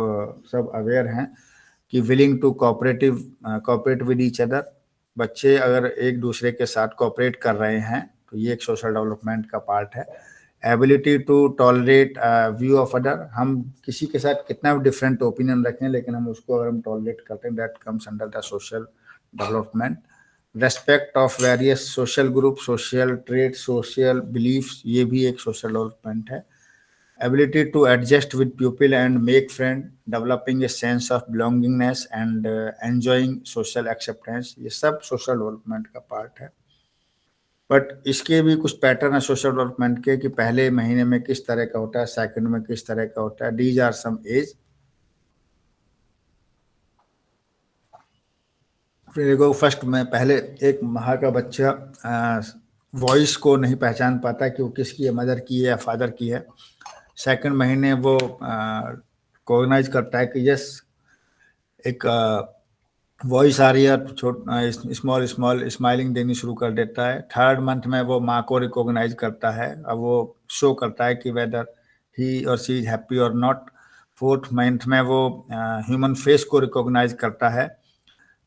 सब अवेयर हैं कि willing to cooperate with each other. बच्चे अगर एक दूसरे के साथ कोऑपरेट कर रहे हैं तो ये एक सोशल डेवलपमेंट का पार्ट है। Ability to tolerate view of other, हम किसी के साथ कितना भी डिफरेंट ओपिनियन रखें लेकिन हम उसको अगर हम टॉलरेट करते हैं, that comes under the social development. Respect of various social group, social trade, social beliefs, ये भी एक सोशल डेवलपमेंट है। Ability to adjust with people and make friend, developing a sense of belongingness and enjoying social acceptance, ये सब social development का part है। But इसके भी कुछ पैटर्न है सोशल डेवलपमेंट के, कि पहले महीने में किस तरह का होता है, सेकंड में किस तरह का होता है। These are some age. फिर देखो फर्स्ट में पहले एक माह का बच्चा वॉइस को नहीं पहचान पाता कि वो किसकी है, मदर की है या फादर की है। सेकंड महीने वो कोगनाइज करता है कि यस एक वॉइस आ रही है, स्मॉल स्मॉल स्माइलिंग देनी शुरू कर देता है। थर्ड मंथ में वो माँ को रिकॉग्नाइज करता है, अब वो शो करता है कि वेदर ही और सी इज हैप्पी और नॉट। फोर्थ मंथ में वो ह्यूमन फेस को रिकॉग्नाइज करता है।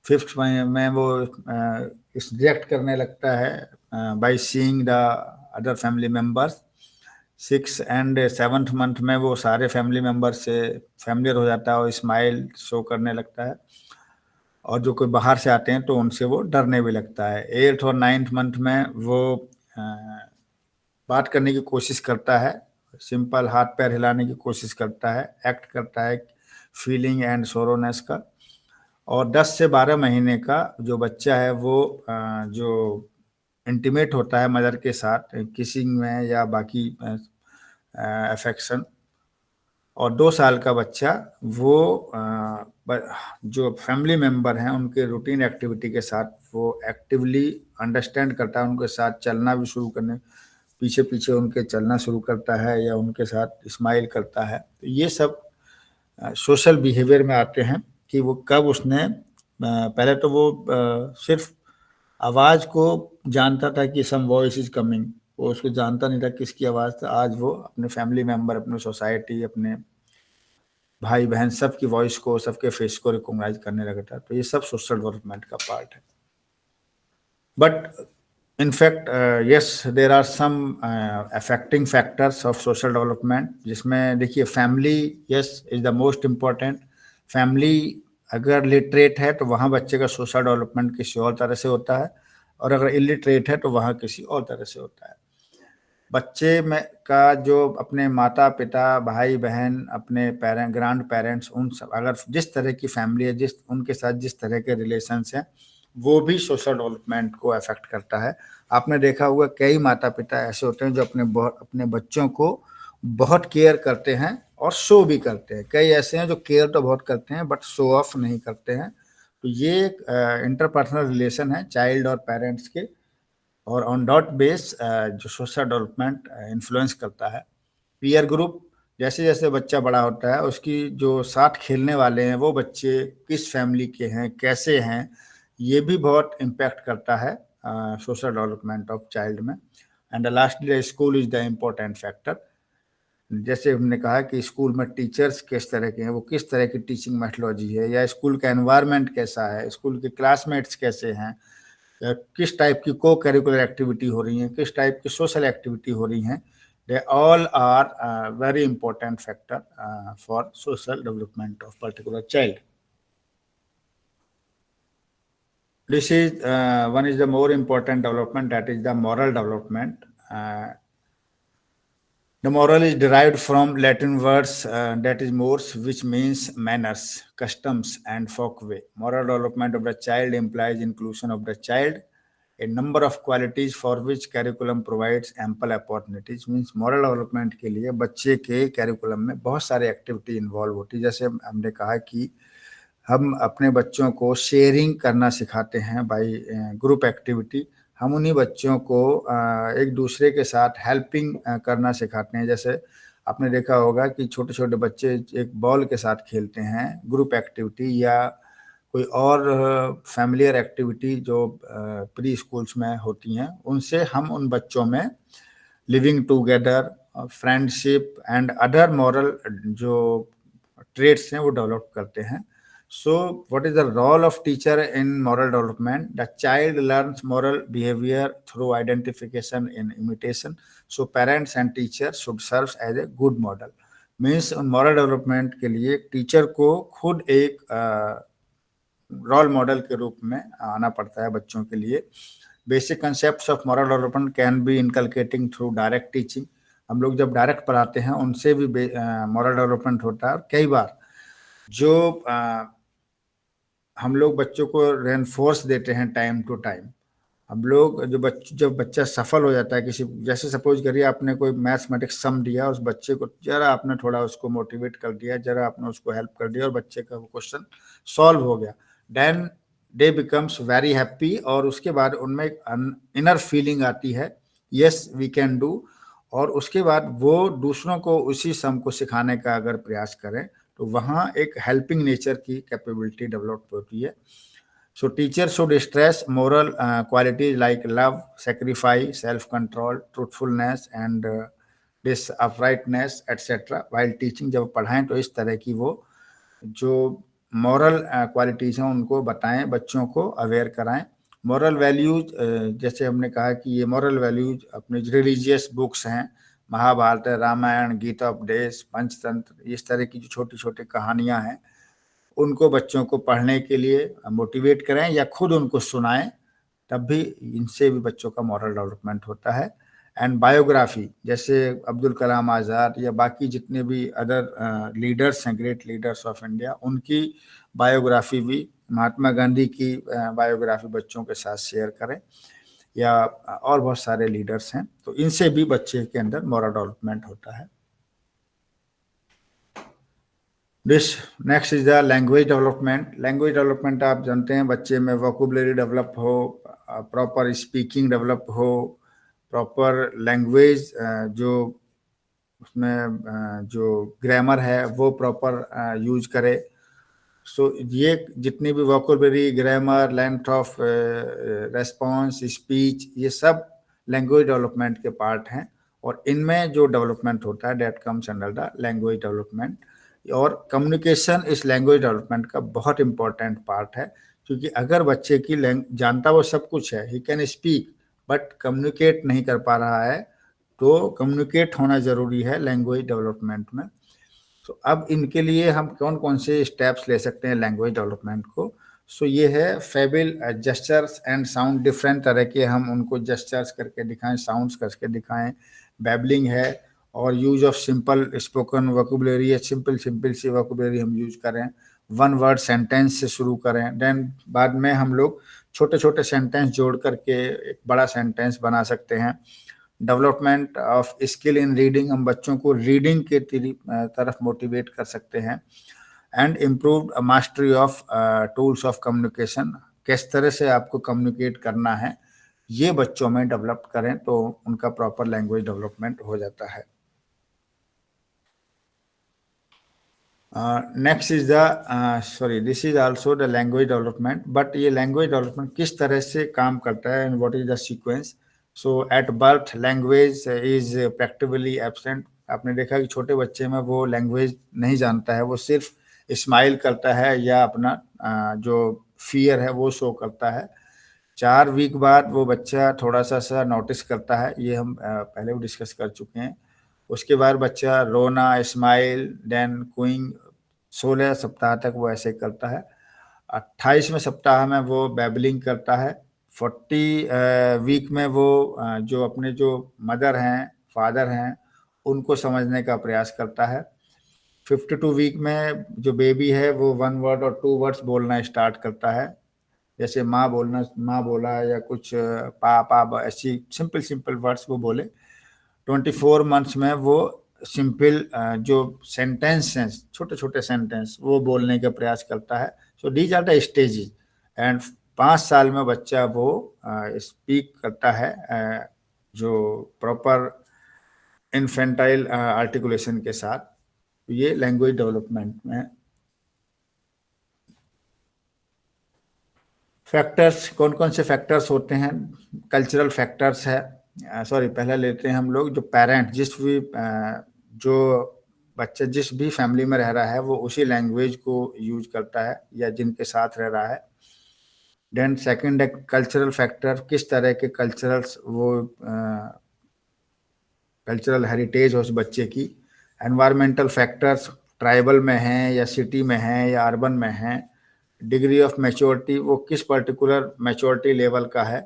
फिफ्थ में वो रिएक्ट करने लगता है by seeing the other family members. Six and seventh month में वो सारे फैमिली मेम्बर से फैमिलियर हो जाता है और स्माइल शो करने लगता है, और जो कोई बाहर से आते हैं तो उनसे वो डरने भी लगता है। एट्थ और नाइन्थ मंथ में वो बात करने की कोशिश करता है, सिंपल हाथ पैर हिलाने की कोशिश करता है, एक्ट करता है फीलिंग एंड सोरोनेस का। और 10 से 12 महीने का जो बच्चा है वो जो इंटीमेट होता है मदर के साथ किसिंग में या बाकी अफेक्शन। और 2 साल का बच्चा वो जो फैमिली मेम्बर हैं उनके रूटीन एक्टिविटी के साथ वो एक्टिवली अंडरस्टैंड करता है, उनके साथ चलना भी शुरू करने, पीछे पीछे उनके चलना शुरू करता है या उनके साथ स्माइल करता है। तो ये सब सोशल बिहेवियर में आते हैं कि वो कब उसने पहले तो वो सिर्फ आवाज़ को जानता था कि सम वॉइस इज कमिंग, वो उसको जानता नहीं था किसकी आवाज़ था। आज वो अपने फैमिली मेम्बर, अपने सोसाइटी, अपने भाई बहन सबकी वॉइस को, सबके फेस को रिकॉग्नाइज करने लगा था। तो ये सब सोशल डेवलपमेंट का पार्ट है। But in fact yes there are some affecting factors of social development, जिसमें देखिए family yes is the most important। Family अगर लिटरेट है तो वहाँ बच्चे का सोशल डेवलपमेंट किसी और तरह से होता है, और अगर इलिटरेट है तो वहाँ किसी और तरह से होता है। बच्चे में का जो अपने माता पिता, भाई बहन, अपने पेरेंट, ग्रैंड पेरेंट्स, उन सब अगर जिस तरह की फैमिली है, जिस उनके साथ जिस तरह के रिलेशंस हैं, वो भी सोशल डेवलपमेंट को अफेक्ट करता है। आपने देखा होगा कई माता पिता ऐसे होते हैं जो अपने बच्चों को बहुत केयर करते हैं और शो भी करते हैं। कई ऐसे हैं जो केयर तो बहुत करते हैं बट शो ऑफ नहीं करते हैं। तो ये एक इंटरपर्सनल रिलेशन है चाइल्ड और पेरेंट्स के, और ऑन डॉट बेस जो सोशल डेवलपमेंट इन्फ्लुएंस करता है। पीयर ग्रुप, जैसे जैसे बच्चा बड़ा होता है उसकी जो साथ खेलने वाले हैं वो बच्चे किस फैमिली के हैं, कैसे हैं, ये भी बहुत इम्पैक्ट करता है सोशल डेवलपमेंट ऑफ चाइल्ड में। And lastly school is the important factor. जैसे हमने कहा कि स्कूल में टीचर्स किस तरह के हैं, वो किस तरह की टीचिंग मेथोलॉजी है, या स्कूल का एनवायरनमेंट कैसा है, स्कूल के क्लासमेट्स कैसे हैं, किस टाइप की को करिकुलर एक्टिविटी हो रही हैं, किस टाइप की सोशल एक्टिविटी हो रही हैं, they all are very important factor for social development of particular child. This is one is the more important development, that is the moral development. The moral is derived from Latin words that is mores, which means manners, customs, and folkway. Moral development of the child implies inclusion of the child, a number of qualities for which curriculum provides ample opportunities. Means moral development के लिए बच्चे के curriculum में बहुत सारे activity involve होती है। जैसे हमने कहा कि हम अपने बच्चों को शेयरिंग करना सिखाते हैं बाई ग्रुप एक्टिविटी। हम उन्हीं बच्चों को एक दूसरे के साथ हेल्पिंग करना सिखाते हैं। जैसे आपने देखा होगा कि छोटे छोटे बच्चे एक बॉल के साथ खेलते हैं, ग्रुप एक्टिविटी या कोई और फैमिलियर एक्टिविटी जो प्री स्कूल्स में होती हैं, उनसे हम उन बच्चों में living together, friendship and other moral जो ट्रेड्स हैं वो डेवलप करते हैं। So, what is the role of teacher in moral development? The child learns moral behavior through identification and imitation. So, parents and teachers should serve as a good model. Means moral development के लिए teacher को खुद एक role model के रूप में आना पड़ता है बच्चों के लिए। Basic concepts of moral development can be inculcating through direct teaching. हम लोग जब डायरेक्ट पढ़ाते हैं उनसे भी मॉरल डेवलपमेंट होता है। कई बार जो हम लोग बच्चों को रेनफोर्स देते हैं टाइम टू टाइम। हम लोग जब बच्चा सफल हो जाता है किसी, जैसे सपोज करिए आपने कोई मैथमेटिक्स सम दिया, उस बच्चे को जरा आपने थोड़ा उसको मोटिवेट कर दिया, जरा आपने उसको हेल्प कर दिया और बच्चे का वो क्वेश्चन सॉल्व हो गया, then they becomes very happy. और उसके बाद उनमें एक इनर फीलिंग आती है, यस वी कैन डू। और उसके बाद वो दूसरों को उसी सम को सिखाने का अगर प्रयास करें तो वहाँ एक हेल्पिंग नेचर की कैपेबिलिटी डेवलप होती है। So teachers should stress moral qualities like love, sacrifice, self-control, truthfulness, and this uprightness, etc. While teaching, जब पढ़ाएं तो इस तरह की वो जो मॉरल क्वालिटीज हैं उनको बताएं, बच्चों को अवेयर कराएं। मॉरल वैल्यूज, जैसे हमने कहा कि ये मॉरल वैल्यूज अपने रिलीजियस बुक्स हैं, महाभारत, रामायण, गीता उपदेश, पंचतंत्र, इस तरह की जो छोटी छोटी कहानियां हैं उनको बच्चों को पढ़ने के लिए मोटिवेट करें या खुद उनको सुनाएं, तब भी इनसे भी बच्चों का मॉरल डेवलपमेंट होता है। एंड बायोग्राफी, जैसे अब्दुल कलाम आज़ाद या बाकी जितने भी अदर लीडर्स हैं, ग्रेट लीडर्स ऑफ इंडिया, उनकी बायोग्राफी भी, महात्मा गांधी की बायोग्राफी बच्चों के साथ शेयर करें, या और बहुत सारे लीडर्स हैं, तो इनसे भी बच्चे के अंदर मॉरल डेवलपमेंट होता है। Next is the language development. Language development आप जानते हैं, बच्चे में वोकैबुलरी डेवलप हो, प्रॉपर स्पीकिंग डेवलप हो, प्रॉपर लैंग्वेज जो उसमें जो ग्रामर है वो प्रॉपर यूज करे। सो ये जितनी भी vocabulary, grammar, length of response, speech, ये सब लैंग्वेज डेवलपमेंट के पार्ट हैं। और इनमें जो डेवलपमेंट होता है that comes under the language development. और कम्युनिकेशन इस लैंग्वेज डेवलपमेंट का बहुत इंपॉर्टेंट पार्ट है, क्योंकि अगर बच्चे की जानता वो सब कुछ है, he can speak, but communicate नहीं कर पा रहा है, तो कम्युनिकेट होना जरूरी है लैंग्वेज डेवलपमेंट में। तो अब इनके लिए हम कौन कौन से स्टेप्स ले सकते हैं लैंग्वेज डेवलपमेंट को? सो ये है fable, gestures and sound. Different तरह के हम उनको जेस्चर्स करके दिखाएं, साउंड्स करके दिखाएं। बैबलिंग है, और use of simple spoken vocabulary है, सिंपल सी वोकैबुलरी हम यूज करें। वन वर्ड सेंटेंस से शुरू करें, देन बाद में हम लोग छोटे छोटे सेंटेंस जोड़ करके एक बड़ा सेंटेंस बना सकते हैं। Development of skill in reading, हम बच्चों को रीडिंग के तरफ मोटिवेट कर सकते हैं। And improved mastery of tools of communication, किस तरह से आपको कम्युनिकेट करना है ये बच्चों में डेवलप करें तो उनका प्रॉपर लैंग्वेज डेवलपमेंट हो जाता है। Next is the sorry this is also the language development, but ये लैंग्वेज डेवलपमेंट किस तरह से काम करता है and what is the sequence. So at birth language is practically absent. आपने देखा कि छोटे बच्चे में वो लैंग्वेज नहीं जानता है, वो सिर्फ स्माइल करता है या अपना जो फियर है वो शो करता है। 4 वीक बाद वो बच्चा थोड़ा सा नोटिस करता है, ये हम पहले भी डिस्कस कर चुके हैं। उसके बाद बच्चा रोना, स्माइल, देन कूइंग, 16 सप्ताह तक वो ऐसे करता है। 28वें सप्ताह में वो बैबलिंग करता है। 40 वीक में वो जो अपने जो मदर हैं, फादर हैं, उनको समझने का प्रयास करता है। 52 वीक में जो बेबी है वो 1 वर्ड और 2 वर्ड्स बोलना स्टार्ट करता है, जैसे माँ बोलना, माँ बोला, या कुछ पा ऐसी सिंपल सिंपल वर्ड्स वो बोले। 24 मंथ्स में वो सिंपल जो सेंटेंस हैं, छोटे छोटे सेंटेंस, वो बोलने का प्रयास करता है। So these are the stages. And 5 साल में बच्चा वो स्पीक करता है जो प्रॉपर इन्फेंटाइल आर्टिकुलेशन के साथ। ये लैंग्वेज डेवलपमेंट में फैक्टर्स, कौन कौन से फैक्टर्स होते हैं। कल्चरल फैक्टर्स है, सॉरी पहले लेते हैं हम लोग जो पेरेंट, जो बच्चा जिस भी फैमिली में रह रहा है वो उसी लैंग्वेज को यूज करता है या जिनके साथ रह रहा है। देन सेकंड है कल्चरल फैक्टर, किस तरह के कल्चरल्स वो कल्चरल हेरिटेज हो उस बच्चे की। एनवायरमेंटल फैक्टर्स, ट्राइबल में हैं या सिटी में हैं या अर्बन में हैं। डिग्री ऑफ मैच्योरिटी, वो किस पर्टिकुलर मैच्योरिटी लेवल का है।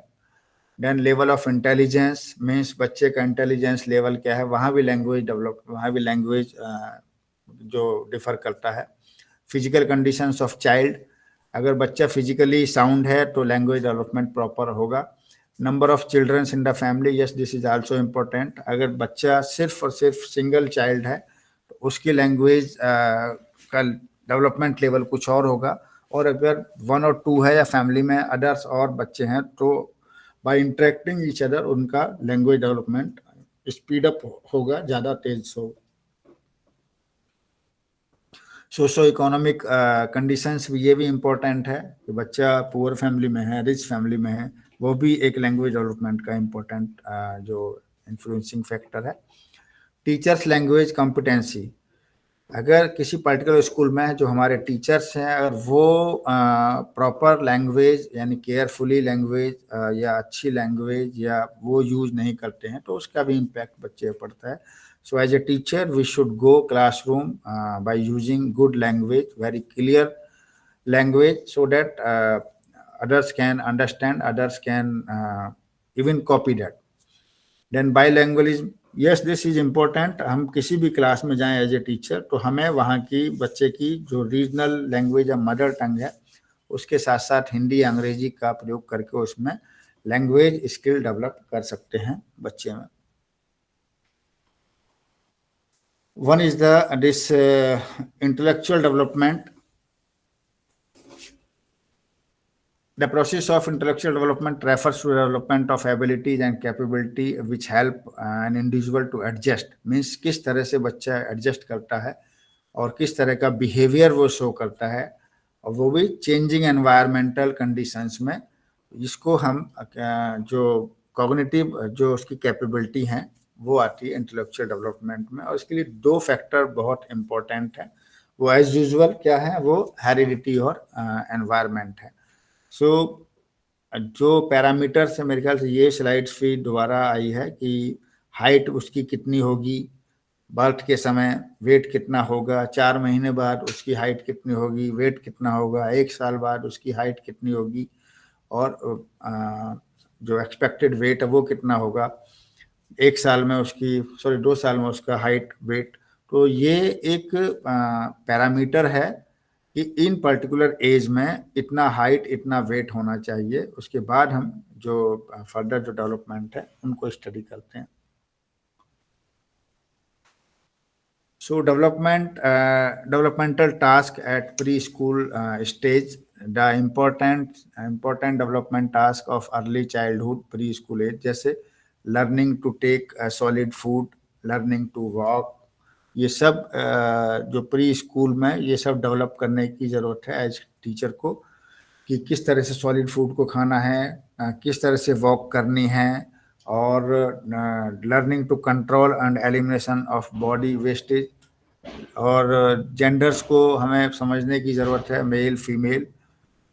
Then level of intelligence, means बच्चे का इंटेलिजेंस लेवल क्या है, वहाँ भी लैंग्वेज जो डिफर करता है। फिजिकल कंडीशंस ऑफ चाइल्ड, अगर बच्चा फिजिकली साउंड है तो लैंग्वेज डेवलपमेंट प्रॉपर होगा। Number of children's in the family, yes this is also important. अगर बच्चा सिर्फ और सिर्फ सिंगल चाइल्ड है तो उसकी लैंग्वेज का डेवलपमेंट लेवल कुछ और होगा, और अगर 1 और 2 है या फैमिली में अदर्स और बच्चे हैं तो बाय इंटरेक्टिंग ईच अदर उनका लैंग्वेज डेवलपमेंट स्पीड अप होगा, ज़्यादा तेज होगा। सोशो इकोनॉमिक कंडीशंस भी, ये भी इम्पोर्टेंट है कि बच्चा पुअर फैमिली में है, रिच फैमिली में है, वो भी एक लैंग्वेज डेवलपमेंट का इम्पोर्टेंट जो इन्फ्लुएंसिंग फैक्टर है। टीचर्स लैंग्वेज कॉम्पिटेंसी, अगर किसी पर्टिकुलर स्कूल में जो हमारे टीचर्स हैं अगर वो प्रॉपर लैंग्वेज यानी केयरफुली लैंग्वेज या अच्छी लैंग्वेज या वो यूज नहीं करते हैं तो उसका भी इम्पैक्ट बच्चे पर पड़ता है। So as a teacher we should go classroom by using good language, very clear language, so that others can understand, others can even copy that. Then bilingualism, yes this is important। हम किसी भी class में जाएं as a teacher तो हमें वहाँ की बच्चे की जो रीजनल लैंग्वेज या मदर टंग है उसके साथ साथ हिंदी अंग्रेजी का प्रयोग करके उसमें लैंग्वेज स्किल डेवलप कर सकते हैं बच्चे में। One is the this intellectual development. The process of intellectual development refers to the development of abilities and capability which help an individual to adjust, means किस तरह से बच्चा एडजस्ट करता है और किस तरह का बिहेवियर वो शो करता है, और वो भी चेंजिंग एनवायरमेंटल कंडीशंस में, जिसको हम जो कॉग्निटिव जो उसकी कैपेबिलिटी हैं वो आती है इंटेलेक्चुअल डेवलपमेंट में। और इसके लिए 2 फैक्टर बहुत इंपॉर्टेंट हैं, वो एज यूजुअल क्या है, वो हेरिडिटी और एनवायरमेंट है। सो जो पैरामीटर्स है मेरे ख्याल से ये स्लाइड्स भी दोबारा आई है कि हाइट उसकी कितनी होगी बर्थ के समय, वेट कितना होगा, 4 महीने बाद उसकी हाइट कितनी होगी, वेट कितना होगा, 1 साल बाद उसकी हाइट कितनी होगी, और जो एक्सपेक्टेड वेट है वो कितना होगा, 1 साल में उसकी, सॉरी 2 साल में उसका हाइट वेट। तो ये एक पैरामीटर है कि इन पर्टिकुलर एज में इतना हाइट इतना वेट होना चाहिए, उसके बाद हम जो फर्दर जो डेवलपमेंट है उनको स्टडी करते हैं। So developmental task at preschool stage, the important development task of early childhood preschool age, जैसे learning to take solid food, learning to walk, ये सब जो प्री स्कूल में ये सब डेवलप करने की ज़रूरत है एज टीचर को, कि किस तरह से सॉलिड फूड को खाना है, किस तरह से वॉक करनी है, और learning to control and elimination of body wastage, और जेंडर्स को हमें समझने की ज़रूरत है, male female,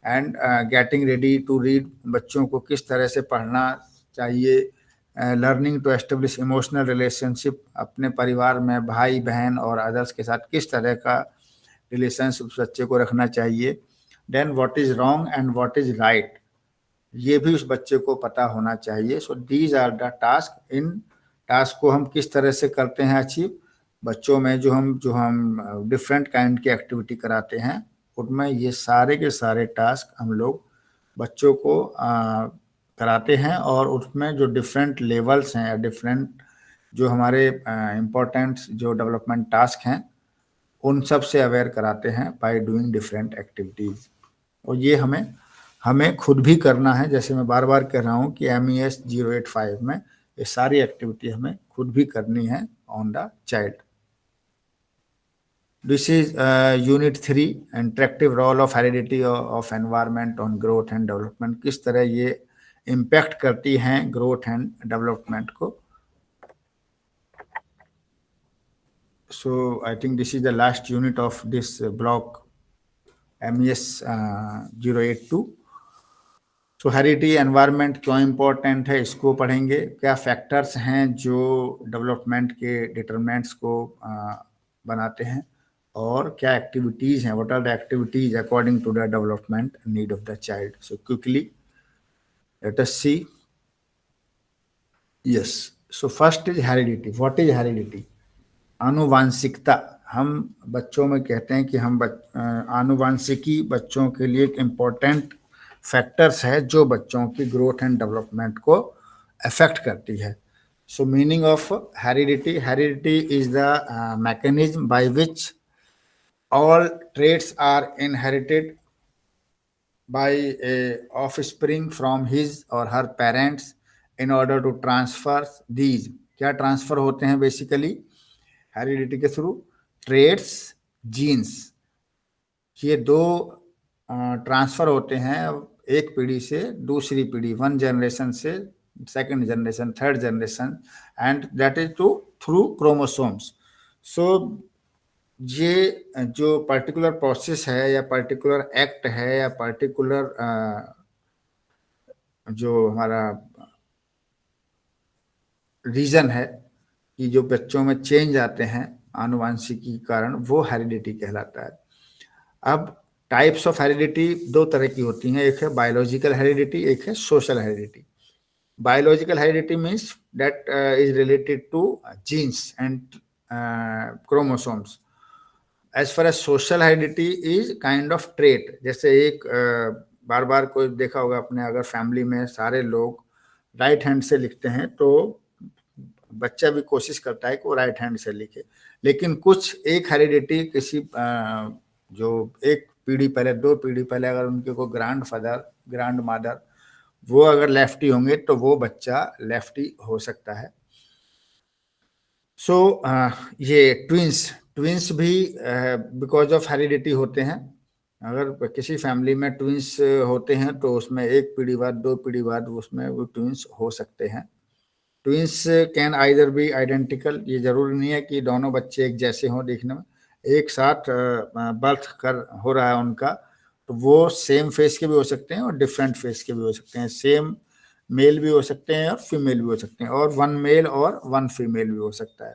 and getting ready to read, बच्चों को किस तरह से पढ़ना चाहिए, learning to establish emotional relationship, अपने परिवार में भाई बहन और अदर्स के साथ किस तरह का रिलेशनशिप बच्चे को रखना चाहिए, then what is wrong and what is right, ये भी उस बच्चे को पता होना चाहिए। So these are the task. इन टास्क को हम किस तरह से करते हैं अचीव, बच्चों में जो हम डिफरेंट काइंड की एक्टिविटी कराते हैं, उनमें ये सारे के सारे टास्क हम लोग बच्चों को कराते हैं, और उसमें जो डिफरेंट लेवल्स हैं, डिफरेंट जो हमारे इम्पोर्टेंट जो डेवलपमेंट टास्क हैं, उन सब से अवेयर कराते हैं बाय डूइंग डिफरेंट एक्टिविटीज़। और ये हमें हमें खुद भी करना है, जैसे मैं बार बार कह रहा हूँ कि MES 085 में ये सारी एक्टिविटी हमें खुद भी करनी है on the child. This is unit 3, interactive role of heredity of environment on growth and development, किस तरह ये इम्पैक्ट करती हैं ग्रोथ एंड डेवलपमेंट को। So I think this is the last unit of this block MES 082। So heredity environment क्यों important है, इसको पढ़ेंगे। क्या फैक्टर्स हैं जो डेवलपमेंट के डिटरमिनेंट्स को बनाते हैं, और क्या एक्टिविटीज़ हैं, what are the activities according to the development need of the child. So quickly let us see. Yes, so first is heredity. What is heredity? आनुवांशिकता। हम बच्चों में कहते हैं कि आनुवांशिकी बच्चों के लिए एक इम्पोर्टेंट फैक्टर्स है जो बच्चों की ग्रोथ एंड डेवलपमेंट को अफेक्ट करती है। सो meaning of heredity, heredity is the mechanism by which all traits are inherited by a offspring from his or her parents in order to transfer these। क्या transfer होते हैं basically heredity के through? Trades, jeans, ये दो transfer होते हैं एक पीढ़ी से दूसरी पीढ़ी, वन जनरेशन से second generation, third generation, and that is to through chromosomes. So ये जो पर्टिकुलर प्रोसेस है या पर्टिकुलर एक्ट है या पर्टिकुलर जो हमारा रीजन है कि जो बच्चों में चेंज आते हैं आनुवांशिकी के कारण, वो हेरिडिटी कहलाता है। अब टाइप्स ऑफ हेरिडिटी दो तरह की होती हैं, एक है बायोलॉजिकल हेरिडिटी, एक है social heredity. Biological heredity means that is related to genes and chromosomes. As far as social heredity is kind of trait. जैसे एक बार बार कोई देखा होगा अपने, अगर फैमिली में सारे लोग राइट हैंड से लिखते हैं तो बच्चा भी कोशिश करता है कि वो राइट हैंड से लिखे, लेकिन कुछ एक हेरिडिटी किसी जो एक पीढ़ी पहले, दो पीढ़ी पहले अगर उनके को ग्रैंड फादर, ग्रैंड मदर वो अगर लेफ्टी होंगे तो वो बच्चा लेफ्टी हो सकता है। सो ये ट्विंस भी बिकॉज ऑफ हेरिडिटी होते हैं। अगर किसी फैमिली में ट्विंस होते हैं तो उसमें एक पीढ़ी बाद, दो पीढ़ी बाद उसमें वो ट्विंस हो सकते हैं। Twins can either be identical, ये जरूरी नहीं है कि दोनों बच्चे एक जैसे हों दिखने में, एक साथ बर्थ कर हो रहा है उनका, तो वो सेम फेस के भी हो सकते हैं और डिफरेंट फेस के भी हो सकते हैं। सेम मेल भी हो सकते हैं और फीमेल भी हो सकते हैं, और वन मेल और वन फीमेल भी हो सकता है।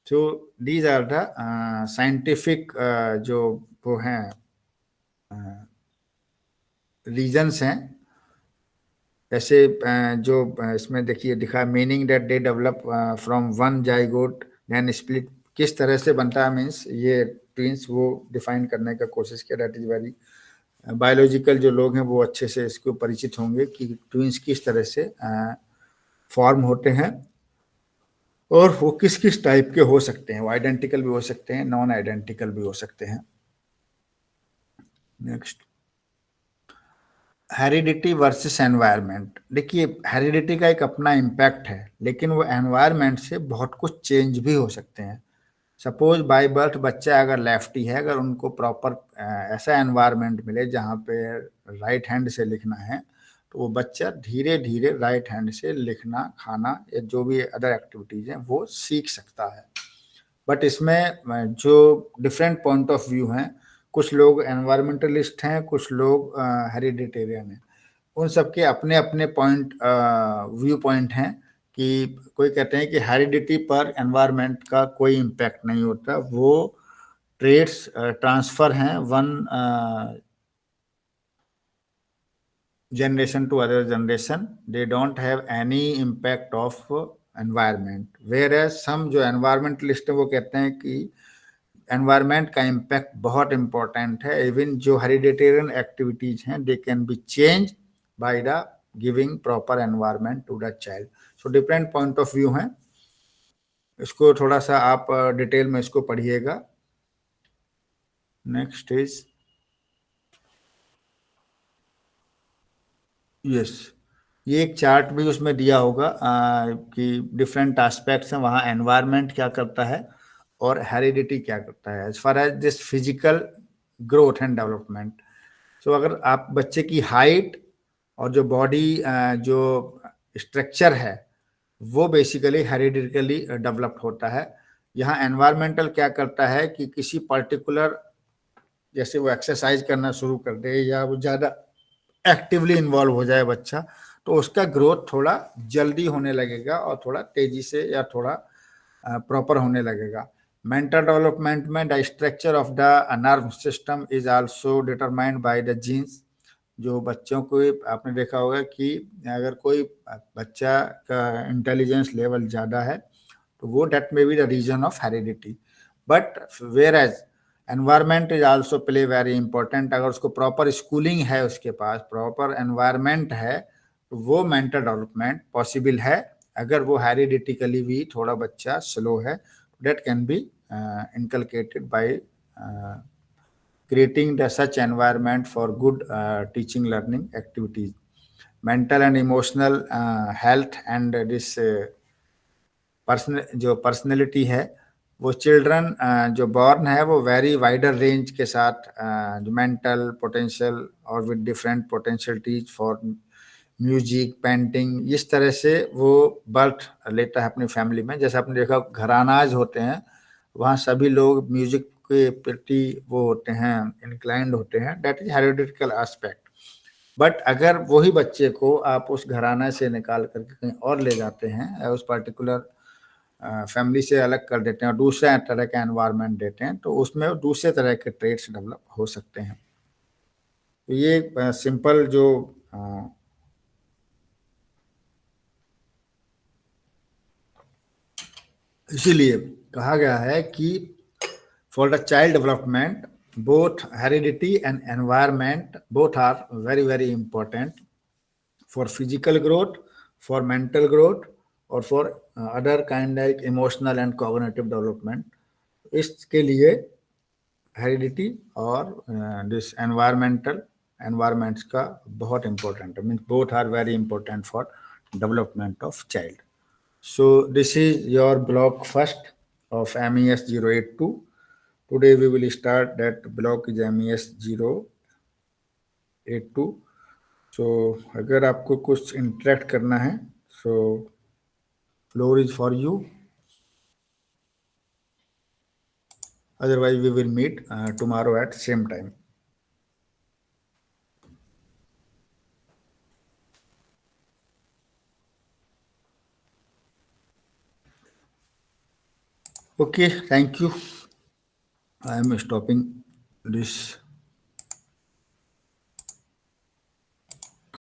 तो दीज आर द साइंटिफिक जो वो हैं रीजन्स हैं। जैसे जो इसमें देखिए दिखा, meaning that they develop from one zygote then split, किस तरह से बनता है मीन्स ये ट्विंस, वो डिफाइन करने का कोशिश किया। दैट इज वेरी बायोलॉजिकल जो लोग हैं वो अच्छे से इसको परिचित होंगे कि ट्विंस किस तरह से फॉर्म होते हैं और वो किस किस टाइप के हो सकते हैं। वो आइडेंटिकल भी हो सकते हैं, नॉन आइडेंटिकल भी हो सकते हैं। Next, heredity versus environment. देखिए, हेरिडिटी का एक अपना इम्पैक्ट है, लेकिन वो एनवायरनमेंट से बहुत कुछ चेंज भी हो सकते हैं। सपोज बाय बर्थ बच्चा अगर लेफ्टी है, अगर उनको प्रॉपर ऐसा एनवायरनमेंट मिले जहाँ पे राइट हैंड से लिखना है, तो वो बच्चा धीरे धीरे राइट हैंड से लिखना, खाना या जो भी अदर एक्टिविटीज़ हैं वो सीख सकता है। बट इसमें जो डिफरेंट पॉइंट ऑफ व्यू हैं, कुछ लोग एनवायरमेंटलिस्ट हैं, कुछ लोग हेरिडिटेरियन हैं। उन सबके अपने अपने पॉइंट व्यू पॉइंट हैं कि कोई कहते हैं कि हेरिडिटी पर एनवायरनमेंट का कोई इम्पैक्ट नहीं होता, वो ट्रेड्स ट्रांसफर हैं one generation to other generation, they don't have any impact of environment. Whereas some जो environmentalist है वो कहते हैं कि environment का impact बहुत important है। even जो hereditary activities हैं they can be changed by the giving proper environment to the child. So different point of view हैं, इसको थोड़ा सा आप डिटेल में इसको पढ़िएगा। नेक्स्ट इज यस, ये एक चार्ट भी उसमें दिया होगा कि डिफरेंट एस्पेक्ट्स हैं वहाँ, एनवायरनमेंट क्या करता है और हेरिडिटी क्या करता है as far as this physical growth and development. So अगर आप बच्चे की हाइट और जो बॉडी जो स्ट्रक्चर है वो बेसिकली हेरिडिटली डेवलप्ड होता है। यहाँ एनवायरमेंटल क्या करता है कि किसी पर्टिकुलर, जैसे वो एक्सरसाइज करना शुरू कर दे या वो ज़्यादा एक्टिवली इन्वॉल्व हो जाए बच्चा, तो उसका ग्रोथ थोड़ा जल्दी होने लगेगा और थोड़ा तेजी से या थोड़ा प्रॉपर होने लगेगा। मेंटल डेवलपमेंट में the structure of the nerve system is also determined by the genes. जो बच्चों को आपने देखा होगा कि अगर कोई बच्चा का इंटेलिजेंस लेवल ज़्यादा है तो वो that may be the reason of heredity. But where as environment is also play very important. अगर उसको प्रॉपर स्कूलिंग है, उसके पास प्रॉपर एनवायरमेंट है, तो वो मेंटल डेवलपमेंट पॉसिबल है। अगर वो हेरिडिटिकली भी थोड़ा बच्चा स्लो है, that can be inculcated by creating the such environment for good teaching learning activities. Mental and emotional health and this जो पर्सनैलिटी है, वो चिल्ड्रन जो बॉर्न है वो वेरी वाइडर रेंज के साथ जो मेंटल पोटेंशियल और with different potentialities for music, painting, इस तरह से वो बर्थ लेता है अपनी फैमिली में। जैसे आपने देखा घरानाज होते हैं, वहाँ सभी लोग म्यूजिक के प्रति वो होते हैं, इंक्लाइंड होते हैं। That is hereditical aspect. But अगर वही बच्चे को आप उस घराना से निकाल करके कहीं और ले जाते हैं, उस पर्टिकुलर फैमिली से अलग कर देते हैं और दूसरे तरह का एनवायरनमेंट देते हैं, तो उसमें दूसरे तरह के ट्रेड्स डेवलप हो सकते हैं। तो ये सिंपल जो इसीलिए कहा गया है कि for the child development both heredity and environment both are very very important for physical growth, for mental growth, or for other kind like emotional and cognitive development. इसके लिए हेरिडिटी और दिस एनवायरमेंटल एनवायरमेंट्स का बहुत important है, means both are very important for development of child. So this is your block first of MES 082. Today we will start that block is MES 082. So अगर आपको कुछ interact करना है, so floor is for you. Otherwise we will meet tomorrow at same time. Okay, thank you. I am stopping this.